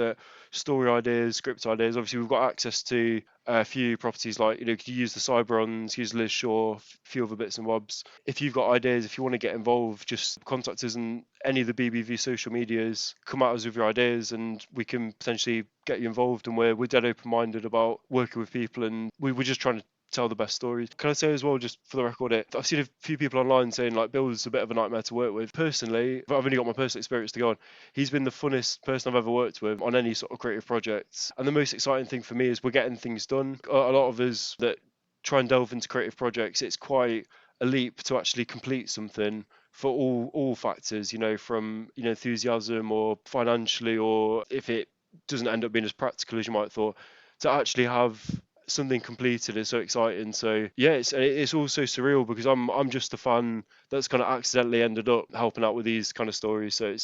story ideas, script ideas, obviously we've got access to a few properties, like, you could use the Cyberons, use Liz Shaw, a few other bits and bobs. If you've got ideas, if you want to get involved, just contact us and any of the BBV social medias, come at us with your ideas and we can potentially get you involved. And we're dead open-minded about working with people, and we're just trying to tell the best stories. Can I say as well, just for the record, I've seen a few people online saying like Bill's a bit of a nightmare to work with. Personally, I've only got my personal experience to go on. He's been the funnest person I've ever worked with on any sort of creative projects. And the most exciting thing for me is we're getting things done. A lot of us that try and delve into creative projects, it's quite a leap to actually complete something for all factors, from enthusiasm or financially, or if it doesn't end up being as practical as you might have thought, to actually have something completed is so exciting. So yeah, it's also surreal because I'm just a fan that's kind of accidentally ended up helping out with these kind of stories. So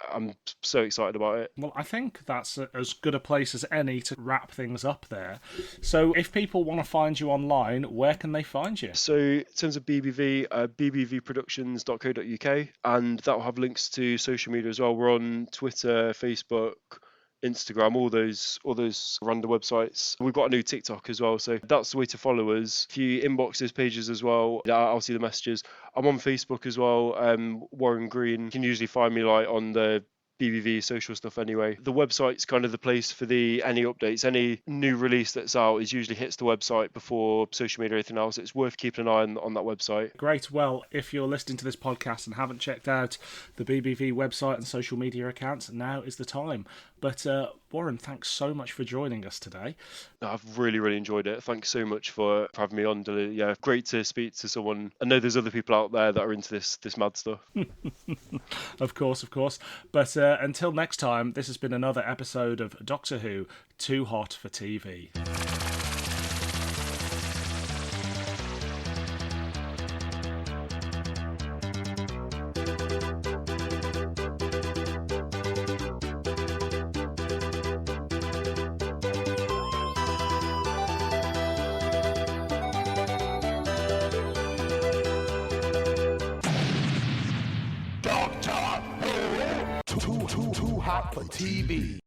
I'm so excited about it. Well, I think that's as good a place as any to wrap things up there. So if people want to find you online, where can they find you? So in terms of BBV, bbvproductions.co.uk, and that will have links to social media as well. We're on Twitter, Facebook, Instagram, all those random websites. We've got a new TikTok as well, so that's the way to follow us. If you inbox those pages as well, I'll see the messages. I'm on Facebook as well, Warren Green. You can usually find me like on the BBV social stuff anyway. The website's kind of the place for any updates. Any new release that's out is usually hits the website before social media or anything else. It's worth keeping an eye on that website. Great. Well, if you're listening to this podcast and haven't checked out the BBV website and social media accounts, now is the time. But Warren, thanks so much for joining us today. I've really, really enjoyed it. Thanks so much for having me on, Dylan. Yeah, great to speak to someone. I know there's other people out there that are into this mad stuff. Of course. But until next time, this has been another episode of Doctor Who, Too Hot for TV. Too hot for TV.